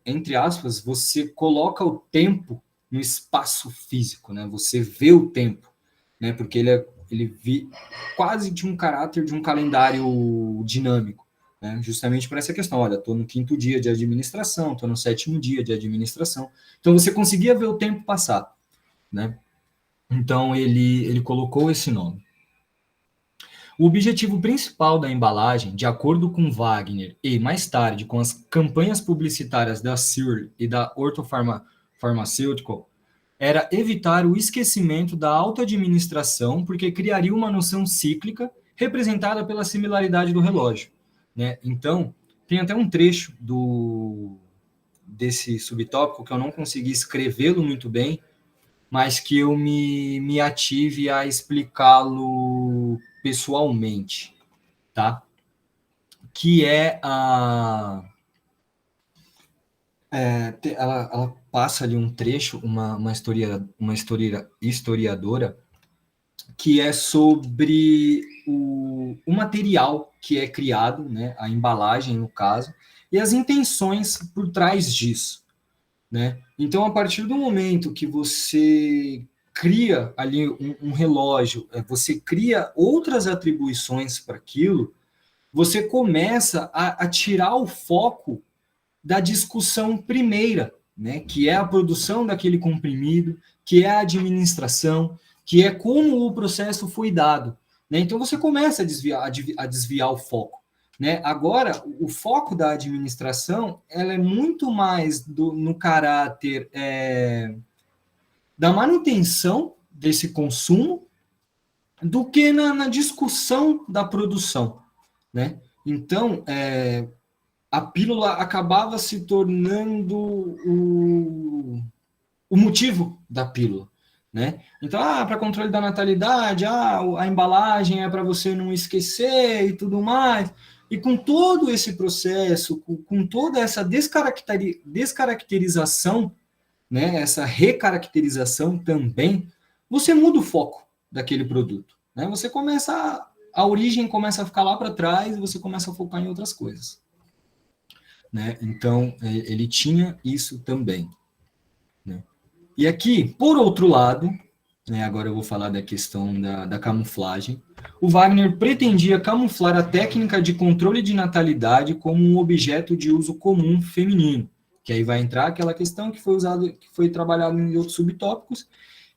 entre aspas, você coloca o tempo no espaço físico, né, você vê o tempo, né, porque ele quase de um caráter de um calendário dinâmico, né? Justamente por essa questão, olha, estou no 5º dia de administração, estou no 7º dia de administração, então você conseguia ver o tempo passar, né? Então ele colocou esse nome. O objetivo principal da embalagem, de acordo com Wagner e, mais tarde, com as campanhas publicitárias da Sear e da Ortho Pharmaceutical, era evitar o esquecimento da autoadministração, porque criaria uma noção cíclica representada pela similaridade do relógio, né? Então, tem até um trecho desse subtópico que eu não consegui escrevê-lo muito bem, mas que eu me ative a explicá-lo pessoalmente, tá? Que ela passa ali um trecho, uma historiadora, que é sobre o material que é criado, né, a embalagem, no caso, e as intenções por trás disso, né? Então, a partir do momento que você cria ali um relógio, você cria outras atribuições para aquilo, você começa a tirar o foco da discussão primeira, né, que é a produção daquele comprimido, que é a administração, que é como o processo foi dado, né? Então você começa a desviar o foco, né? Agora, o foco da administração, ela é muito mais no caráter da manutenção desse consumo do que na discussão da produção, né? Então, a pílula acabava se tornando o motivo da pílula, né? Então, para controle da natalidade, a embalagem é para você não esquecer e tudo mais. E com todo esse processo, com toda essa descaracterização, né, essa recaracterização também, você muda o foco daquele produto, né? Você começa, a origem começa a ficar lá para trás e você começa a focar em outras coisas, né? Então, ele tinha isso também, né? E aqui, por outro lado, né, agora eu vou falar da questão da camuflagem, o Wagner pretendia camuflar a técnica de controle de natalidade como um objeto de uso comum feminino, que aí vai entrar aquela questão que foi trabalhado em outros subtópicos,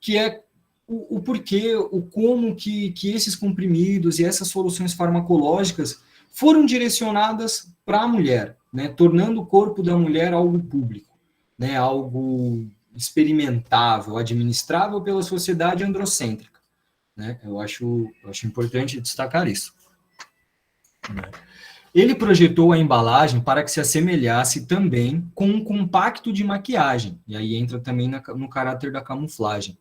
que é o porquê, o como que esses comprimidos e essas soluções farmacológicas foram direcionadas para a mulher, né, tornando o corpo da mulher algo público, né, algo experimentável, administrável pela sociedade androcêntrica, né? Eu acho importante destacar isso. Ele projetou a embalagem para que se assemelhasse também com um compacto de maquiagem, e aí entra também no caráter da camuflagem,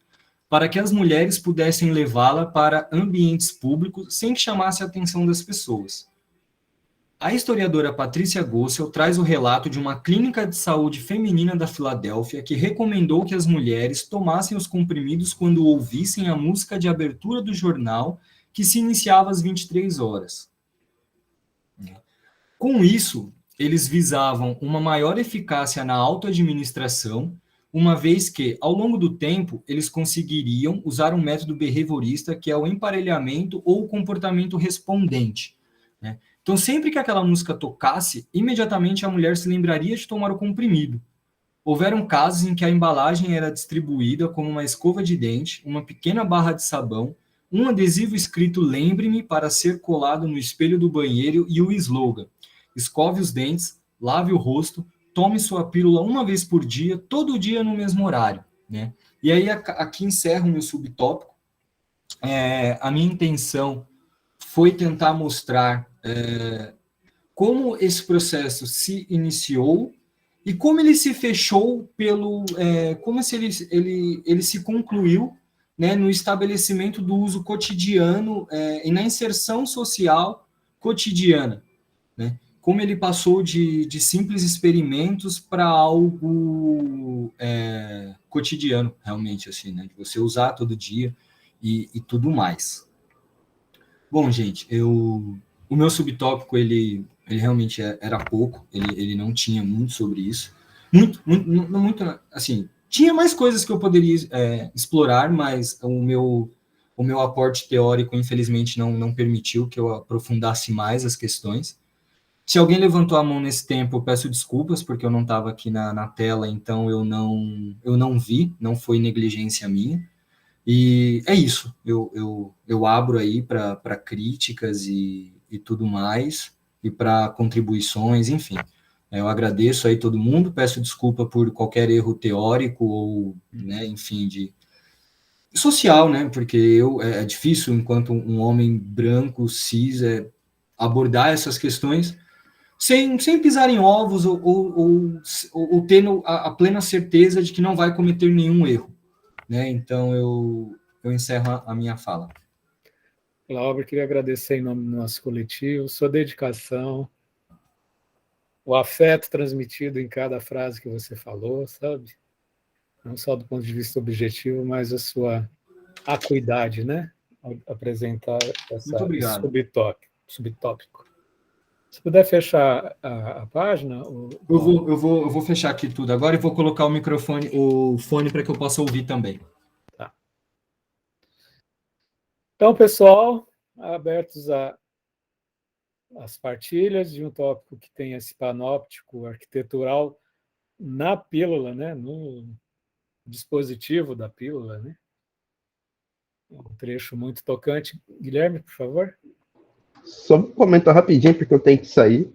para que as mulheres pudessem levá-la para ambientes públicos sem que chamasse a atenção das pessoas. A historiadora Patrícia Gossel traz o relato de uma clínica de saúde feminina da Filadélfia que recomendou que as mulheres tomassem os comprimidos quando ouvissem a música de abertura do jornal, que se iniciava às 23 horas. Com isso, eles visavam uma maior eficácia na autoadministração, uma vez que, ao longo do tempo, eles conseguiriam usar um método behaviorista, que é o emparelhamento ou o comportamento respondente, né? Então, sempre que aquela música tocasse, imediatamente a mulher se lembraria de tomar o comprimido. Houveram casos em que a embalagem era distribuída como uma escova de dente, uma pequena barra de sabão, um adesivo escrito "Lembre-me" para ser colado no espelho do banheiro e o slogan: escove os dentes, lave o rosto, tome sua pílula uma vez por dia, todo dia no mesmo horário, né? E aí aqui encerro o meu subtópico. A minha intenção foi tentar mostrar como esse processo se iniciou e como ele se fechou como se ele se concluiu, né, no estabelecimento do uso cotidiano e na inserção social cotidiana, né? Como ele passou de simples experimentos para algo cotidiano, realmente, assim, né? De você usar todo dia e tudo mais. Bom, gente, o meu subtópico, ele realmente era pouco, ele não tinha muito sobre isso. Muito, assim, tinha mais coisas que eu poderia explorar, mas o meu aporte teórico, infelizmente, não permitiu que eu aprofundasse mais as questões. Se alguém levantou a mão nesse tempo, eu peço desculpas, porque eu não estava aqui na tela, então eu não vi, não foi negligência minha. E é isso, eu abro aí para críticas e tudo mais, e para contribuições, enfim. Eu agradeço aí todo mundo, peço desculpa por qualquer erro teórico ou, né, enfim, de social, né, porque é difícil, enquanto um homem branco, cis, abordar essas questões sem pisar em ovos ou tendo a plena certeza de que não vai cometer nenhum erro, né? Então, eu encerro a minha fala. Glauber, queria agradecer em nome do nosso coletivo, sua dedicação, o afeto transmitido em cada frase que você falou, sabe? Não só do ponto de vista objetivo, mas a sua acuidade, né? Ao apresentar esse subtópico. Se puder fechar a página... Eu vou fechar aqui tudo agora e vou colocar o fone para que eu possa ouvir também. Tá. Então, pessoal, abertos às partilhas de um tópico que tem esse panóptico arquitetural na pílula, né? No dispositivo da pílula, né? Um trecho muito tocante. Guilherme, por favor. Só um comentário rapidinho, porque eu tenho que sair.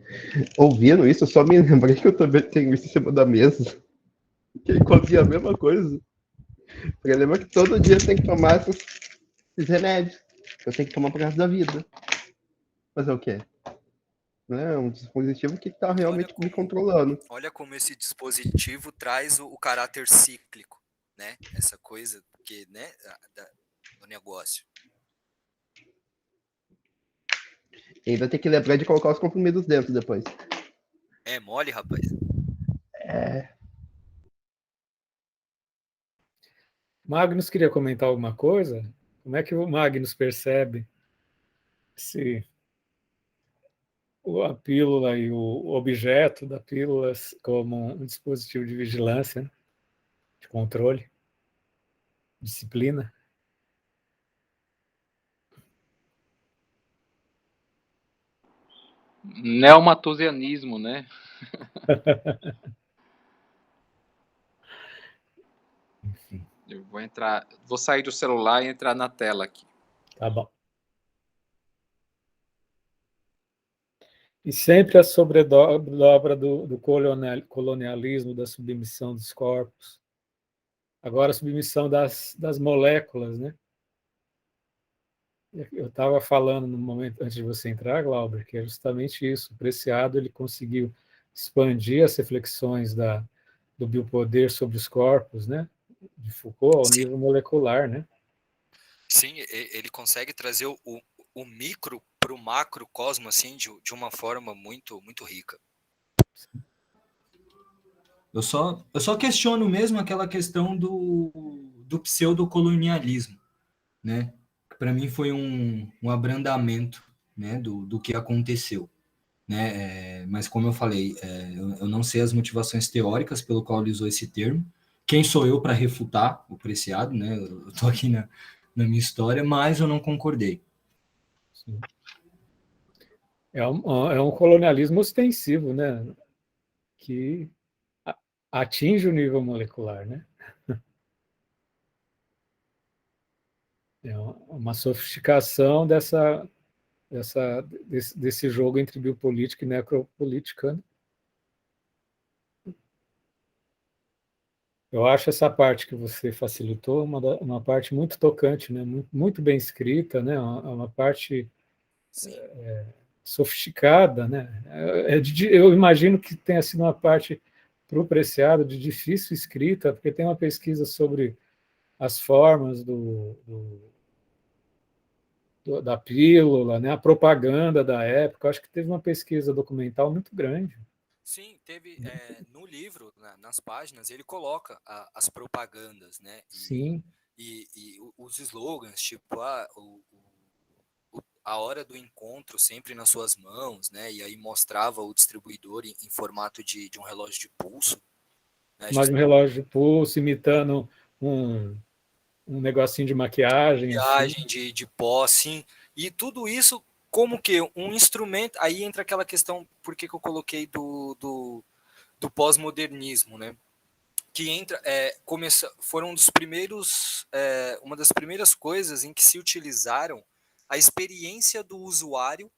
Ouvindo isso, eu só me lembrei que eu também tenho isso em cima da mesa. Que ele comia a mesma coisa. Porque lembra que todo dia tem que tomar esses remédios. Eu tenho que tomar por causa da vida. Fazer o quê? É um dispositivo que está realmente me controlando. Olha como esse dispositivo traz o caráter cíclico, né? Essa coisa que, né, do negócio. E ainda tem que lembrar de colocar os comprimidos dentro depois. É mole, rapaz? Magnus queria comentar alguma coisa? Como é que o Magnus percebe se a pílula e o objeto da pílula como um dispositivo de vigilância, de controle, disciplina? Neomatusianismo, né? Eu vou sair do celular e entrar na tela aqui. Tá bom. E sempre a sobredobra do colonialismo, da submissão dos corpos. Agora a submissão das moléculas, né? Eu estava falando no momento antes de você entrar, Glauber, que é justamente isso. O Preciado ele conseguiu expandir as reflexões do biopoder sobre os corpos, né, de Foucault ao Sim, nível molecular, né? sim, ele consegue trazer o micro para o macrocosmo assim, de uma forma muito, muito rica. Eu só questiono mesmo aquela questão do pseudocolonialismo, né? Para mim foi um abrandamento, né, do que aconteceu, né? Mas como eu falei, eu não sei as motivações teóricas pelo qual ele usou esse termo. Quem sou eu para refutar o Preciado, né? Eu estou aqui na minha história, mas eu não concordei. Sim. É um colonialismo ostensivo, né? Que atinge o nível molecular, né? É uma sofisticação desse jogo entre biopolítica e necropolítica, né? Eu acho essa parte que você facilitou uma parte muito tocante, né? Muito bem escrita, né? Uma parte Sim, sofisticada, né? Eu imagino que tenha sido uma parte para o Preciado de difícil escrita, porque tem uma pesquisa sobre as formas da pílula, né? A propaganda da época. Eu acho que teve uma pesquisa documental muito grande. sim, teve no livro, nas páginas, ele coloca as propagandas, né? Sim, E os slogans, tipo, a hora do encontro sempre nas suas mãos, né? E aí mostrava o distribuidor em formato de um relógio de pulso, né? mais um relógio de pulso imitando um, um negocinho de maquiagem, assim. Viagem de pó, assim, e tudo isso como que um instrumento, aí entra aquela questão, por que eu coloquei do pós-modernismo, né? Que entra, foram dos primeiros, uma das primeiras coisas em que se utilizaram a experiência do usuário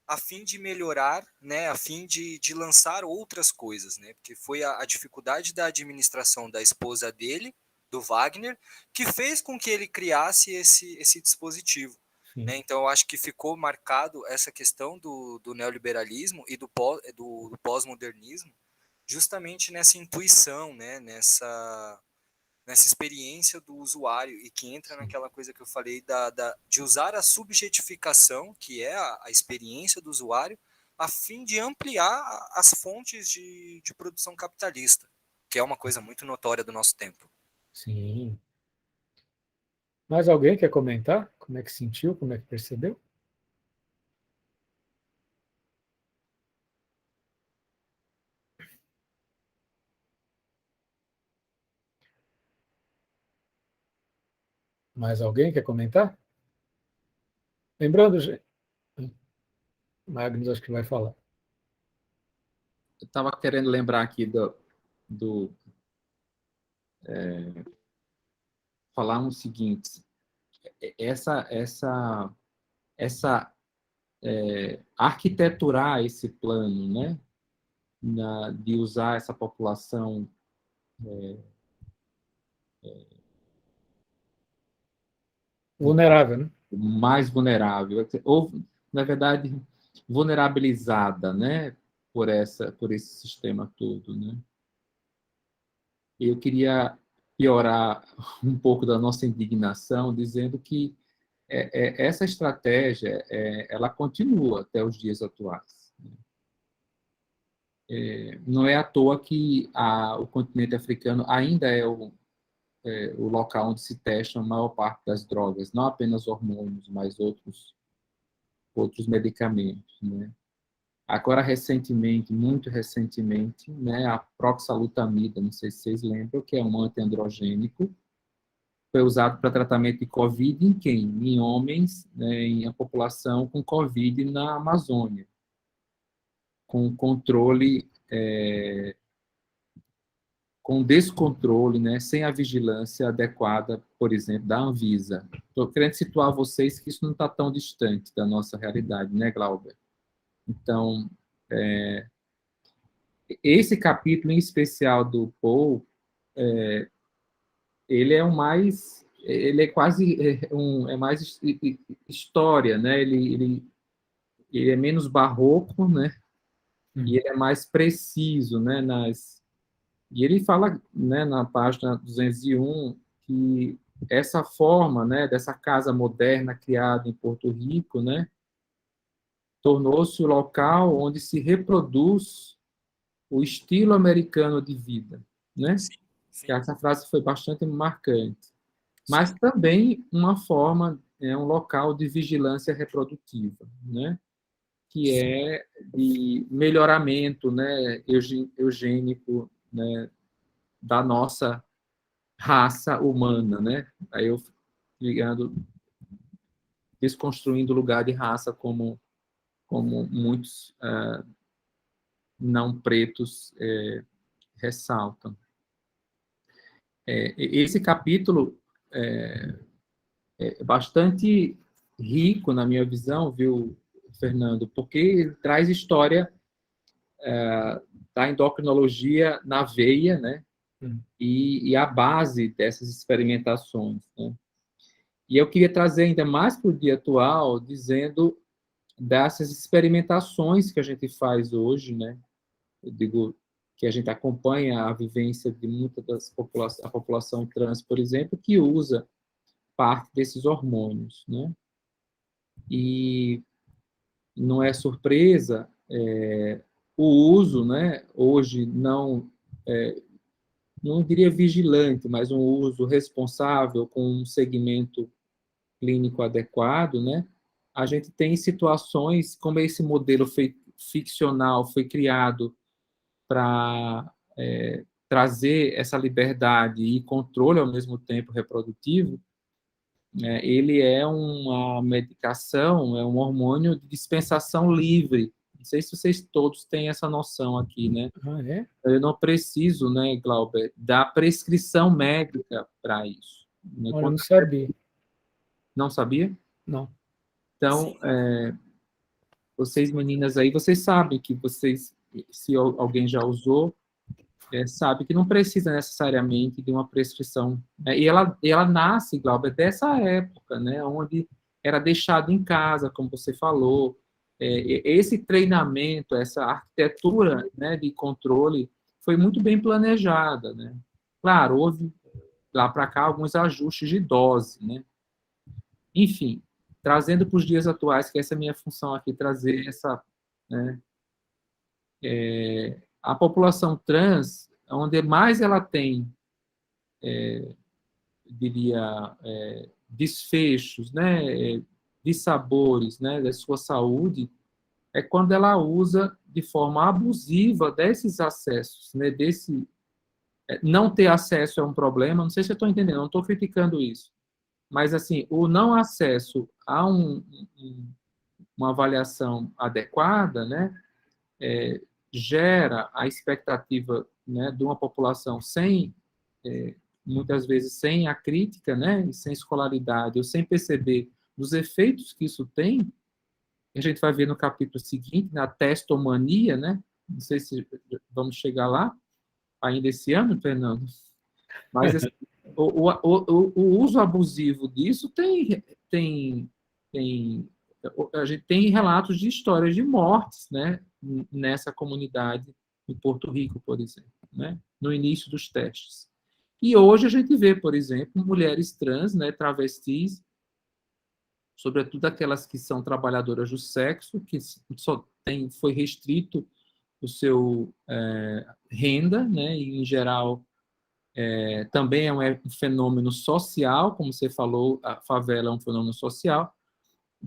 a fim de melhorar, né, a fim de lançar outras coisas, né, porque foi a dificuldade da administração da esposa dele, do Wagner, que fez com que ele criasse esse dispositivo. Né? Então, eu acho que ficou marcado essa questão do neoliberalismo e do pós-modernismo justamente nessa intuição, né, nessa experiência do usuário e que entra naquela coisa que eu falei de usar a subjetificação, que é a experiência do usuário, a fim de ampliar as fontes de produção capitalista, que é uma coisa muito notória do nosso tempo. Sim. Mais alguém quer comentar? Como é que sentiu? Como é que percebeu? Mais alguém quer comentar? Lembrando, gente, Magnus acho que vai falar. Eu estava querendo lembrar aqui falar o seguinte, essa arquiteturar esse plano, né, de usar essa população Vulnerável, né? mais vulnerável, ou, na verdade, vulnerabilizada, né, por esse sistema todo, né? Eu queria piorar um pouco da nossa indignação, dizendo que essa estratégia ela continua até os dias atuais. Não é à toa que o continente africano ainda é o local onde se testam a maior parte das drogas, não apenas hormônios, mas outros medicamentos, né? Agora, recentemente, muito recentemente, né, a proxalutamida, não sei se vocês lembram, que é um antiandrogênico, foi usado para tratamento de Covid em quem? Em homens, né, em a população com Covid na Amazônia, com controle, com descontrole, né, sem a vigilância adequada, por exemplo, da Anvisa. Estou querendo situar vocês que isso não está tão distante da nossa realidade, né, Glauber? Então, esse capítulo em especial do Paul, ele é o mais ele é quase é mais história, né? Ele é menos barroco, né? E ele é mais preciso, né? E ele fala, né, na página 201 que essa forma, né, dessa casa moderna criada em Porto Rico, né, tornou-se o local onde se reproduz o estilo americano de vida, né? Sim, Que essa frase foi bastante marcante. Mas sim. também uma forma, um local de vigilância reprodutiva, né? Que é de melhoramento, né, eugênico, né, da nossa raça humana, né? Aí eu ligando, desconstruindo o lugar de raça como muitos não pretos ressaltam. Esse capítulo é bastante rico na minha visão, viu, Fernando? Porque ele traz história da endocrinologia na veia, né? E a base dessas experimentações, né? E eu queria trazer ainda mais para o dia atual, dizendo dessas experimentações que a gente faz hoje, né? Eu digo que a gente acompanha a vivência de muita a população trans, por exemplo, que usa parte desses hormônios, né? E não é surpresa o uso, né? Hoje não diria vigilante, mas um uso responsável com um segmento clínico adequado, né? A gente tem situações como esse modelo ficcional foi criado para trazer essa liberdade e controle ao mesmo tempo reprodutivo. Ele é uma medicação, é um hormônio de dispensação livre. Não sei se vocês todos têm essa noção aqui, né? Ah, é? Eu não preciso, né, Glauber, da prescrição médica para isso. Olha, eu não sabia. Não sabia? Não. Então, vocês meninas aí, vocês sabem que vocês, se alguém já usou, sabe que não precisa necessariamente de uma prescrição. E ela nasce, Glauber, dessa época, né, onde era deixado em casa, como você falou. Esse treinamento, essa arquitetura, né, de controle foi muito bem planejada, né? Claro, houve lá para cá alguns ajustes de dose, né? Enfim, trazendo para os dias atuais, que essa é a minha função aqui, trazer essa, né, a população trans, onde mais ela tem, diria, desfechos, né, dissabores, né, da sua saúde, é quando ela usa de forma abusiva desses acessos, né, não ter acesso é um problema, não sei se eu estou entendendo, não estou criticando isso, mas assim, o não acesso a uma avaliação adequada, né, gera a expectativa, né, de uma população muitas vezes sem a crítica, né, sem escolaridade, ou sem perceber os efeitos que isso tem. A gente vai ver no capítulo seguinte, na testomania, né, não sei se vamos chegar lá ainda esse ano, Fernando, mas assim, o uso abusivo disso a gente tem relatos de histórias de mortes, né, nessa comunidade em Porto Rico, por exemplo, né, no início dos testes. E hoje a gente vê, por exemplo, mulheres trans, né, travestis, sobretudo aquelas que são trabalhadoras do sexo, que foi restrito o seu renda, né, e em geral também é um fenômeno social, como você falou, a favela é um fenômeno social,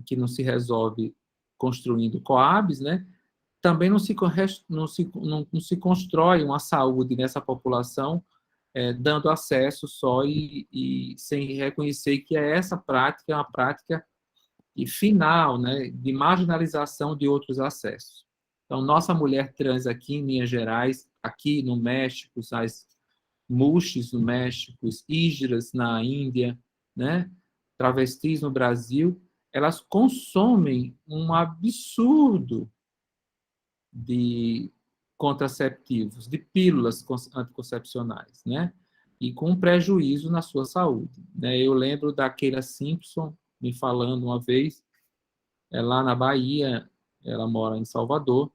que não se resolve construindo coabs, né? Também não se constrói uma saúde nessa população dando acesso só e sem reconhecer que essa prática é uma prática final, né, de marginalização de outros acessos. Então, nossa mulher trans aqui em Minas Gerais, aqui no México, as muxes no México, os hígras na Índia, né, travestis no Brasil, elas consomem um absurdo de contraceptivos, de pílulas anticoncepcionais, né? e com prejuízo na sua saúde, né? Eu lembro da Keira Simpson me falando uma vez, lá na Bahia, ela mora em Salvador,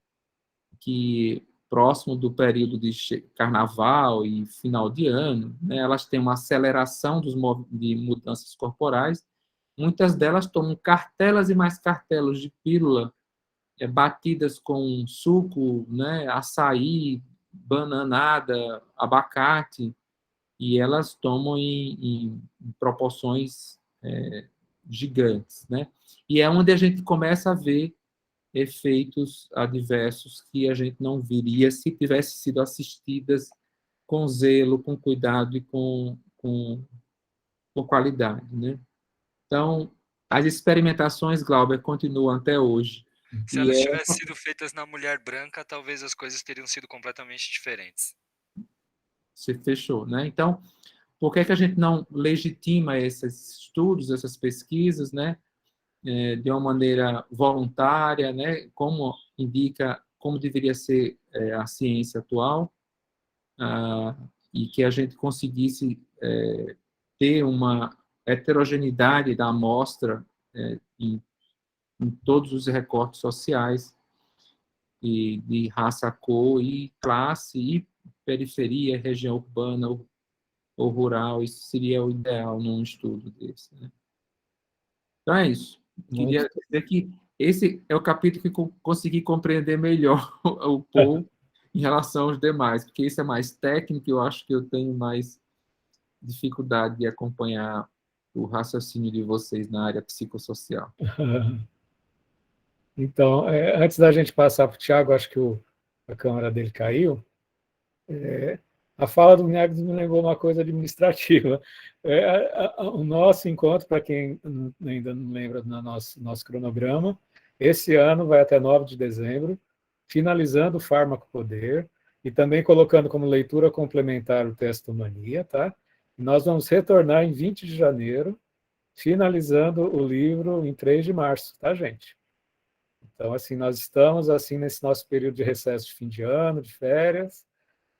que próximo do período de carnaval e final de ano, né, elas têm uma aceleração de mudanças corporais. Muitas delas tomam cartelas e mais cartelas de pílula batidas com suco, né, açaí, bananada, abacate, e elas tomam em proporções gigantes, né? E é onde a gente começa a ver efeitos adversos que a gente não viria se tivesse sido assistidas com zelo, com cuidado e com qualidade, né? Então, as experimentações, Glauber, continuam até hoje. Se elas tivessem sido feitas na mulher branca, talvez as coisas teriam sido completamente diferentes. Você fechou, né? Então, por que a gente não legitima esses estudos, essas pesquisas, né? De uma maneira voluntária, né? Como indica, como deveria ser a ciência atual, e que a gente conseguisse ter uma heterogeneidade da amostra em todos os recortes sociais, e de raça, cor e classe, e periferia, região urbana ou rural. Isso seria o ideal num estudo desse, né? Então é isso. Queria dizer que esse é o capítulo que consegui compreender melhor o Paul em relação aos demais, porque isso é mais técnico, eu acho que eu tenho mais dificuldade de acompanhar o raciocínio de vocês na área psicossocial. Então, antes da gente passar para o Tiago, acho que a câmera dele caiu. A fala do Vinhagres me lembrou uma coisa administrativa. O nosso encontro, para quem ainda não lembra do nosso cronograma, esse ano vai até 9 de dezembro, finalizando o Fármaco Poder, e também colocando como leitura complementar o Testomania, tá? E nós vamos retornar em 20 de janeiro, finalizando o livro em 3 de março, tá, gente? Então, assim, nós estamos assim nesse nosso período de recesso de fim de ano, de férias.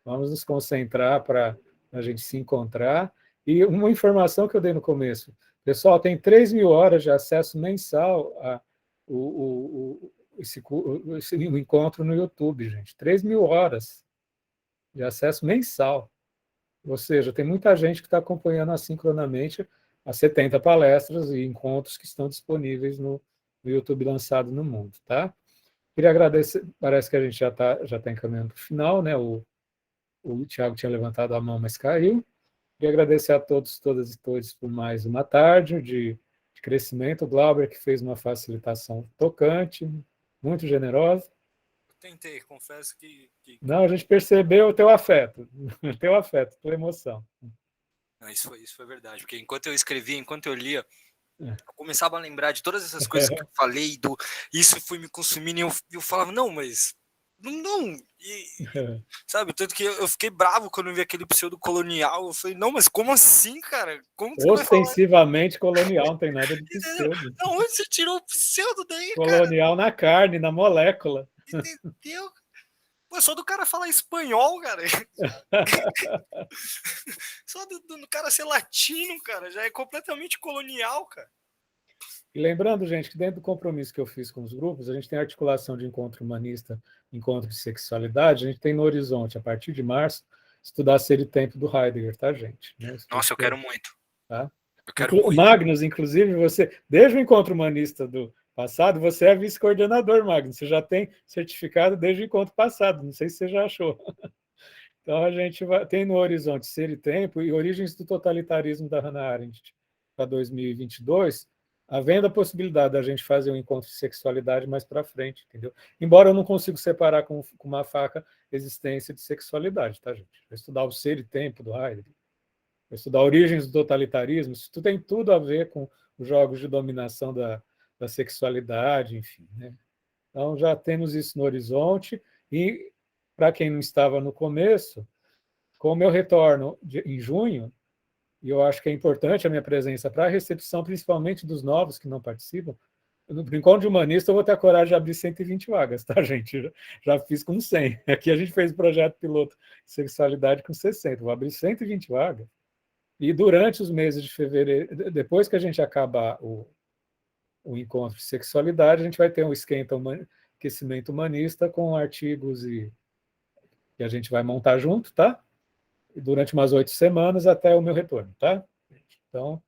Vamos nos concentrar para a gente se encontrar. E uma informação que eu dei no começo. Pessoal, tem 3.000 horas de acesso mensal esse encontro no YouTube, gente. 3.000 horas de acesso mensal. Ou seja, tem muita gente que está acompanhando assincronamente as 70 palestras e encontros que estão disponíveis no YouTube lançado no mundo, tá? Queria agradecer, parece que a gente já tá encaminhando para o final, né? O Tiago tinha levantado a mão, mas caiu. Queria agradecer a todos, todas e todos por mais uma tarde de crescimento. O Glauber, que fez uma facilitação tocante, muito generosa. Tentei, confesso que... Não, a gente percebeu o teu afeto, tua emoção. Não, isso foi verdade, porque enquanto eu escrevia, enquanto eu lia, eu começava a lembrar de todas essas coisas que eu falei, isso foi me consumindo, e eu falava, não, mas... Não, sabe, tanto que eu fiquei bravo quando eu vi aquele pseudo-colonial, eu falei, não, mas como assim, cara? Como que ostensivamente colonial, não tem nada de pseudo. Não, onde você tirou o pseudo daí, colonial, cara? Na carne, na molécula. Entendeu? Pô, só do cara falar espanhol, cara. Só do cara ser latino, cara, já é completamente colonial, cara. E lembrando, gente, que dentro do compromisso que eu fiz com os grupos, a gente tem articulação de encontro humanista, encontro de sexualidade, a gente tem no horizonte, a partir de março, estudar Ser e Tempo do Heidegger, tá, gente? Nossa, eu quero muito. Tá? Eu quero muito. Magnus, inclusive, você, desde o encontro humanista do passado, você é vice-coordenador, Magnus, você já tem certificado desde o encontro passado, não sei se você já achou. Então, a gente tem no horizonte Ser e Tempo e Origens do Totalitarismo da Hannah Arendt para 2022, havendo a possibilidade da gente fazer um encontro de sexualidade mais para frente, entendeu? Embora eu não consiga separar com uma faca existência de sexualidade, tá, gente? Vou estudar o Ser e Tempo do Heidegger, vou estudar Origens do Totalitarismo, isso tem tudo a ver com os jogos de dominação da sexualidade, enfim, né? Então, já temos isso no horizonte, e para quem não estava no começo, como eu retorno em junho, e eu acho que é importante a minha presença para a recepção, principalmente dos novos que não participam. No Encontro de Humanista, eu vou ter a coragem de abrir 120 vagas, tá, gente? Já fiz com 100. Aqui a gente fez o projeto piloto de sexualidade com 60. Vou abrir 120 vagas. E durante os meses de fevereiro, depois que a gente acabar o encontro de sexualidade, a gente vai ter um aquecimento humanista com artigos que a gente vai montar junto, tá? E durante umas 8 semanas até o meu retorno, tá? Então,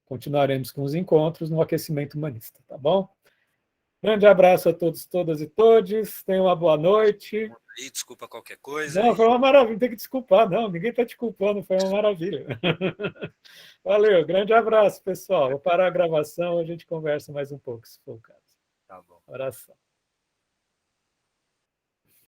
continuaremos com os encontros no aquecimento humanista, tá bom? Grande abraço a todos, todas e todes. Tenham uma boa noite. Aí, desculpa qualquer coisa. Não, foi uma maravilha, não tem que desculpar, não. Ninguém está te culpando, foi uma maravilha. Valeu, grande abraço, pessoal. Vou parar a gravação, a gente conversa mais um pouco, se for o caso. Tá bom. Abração.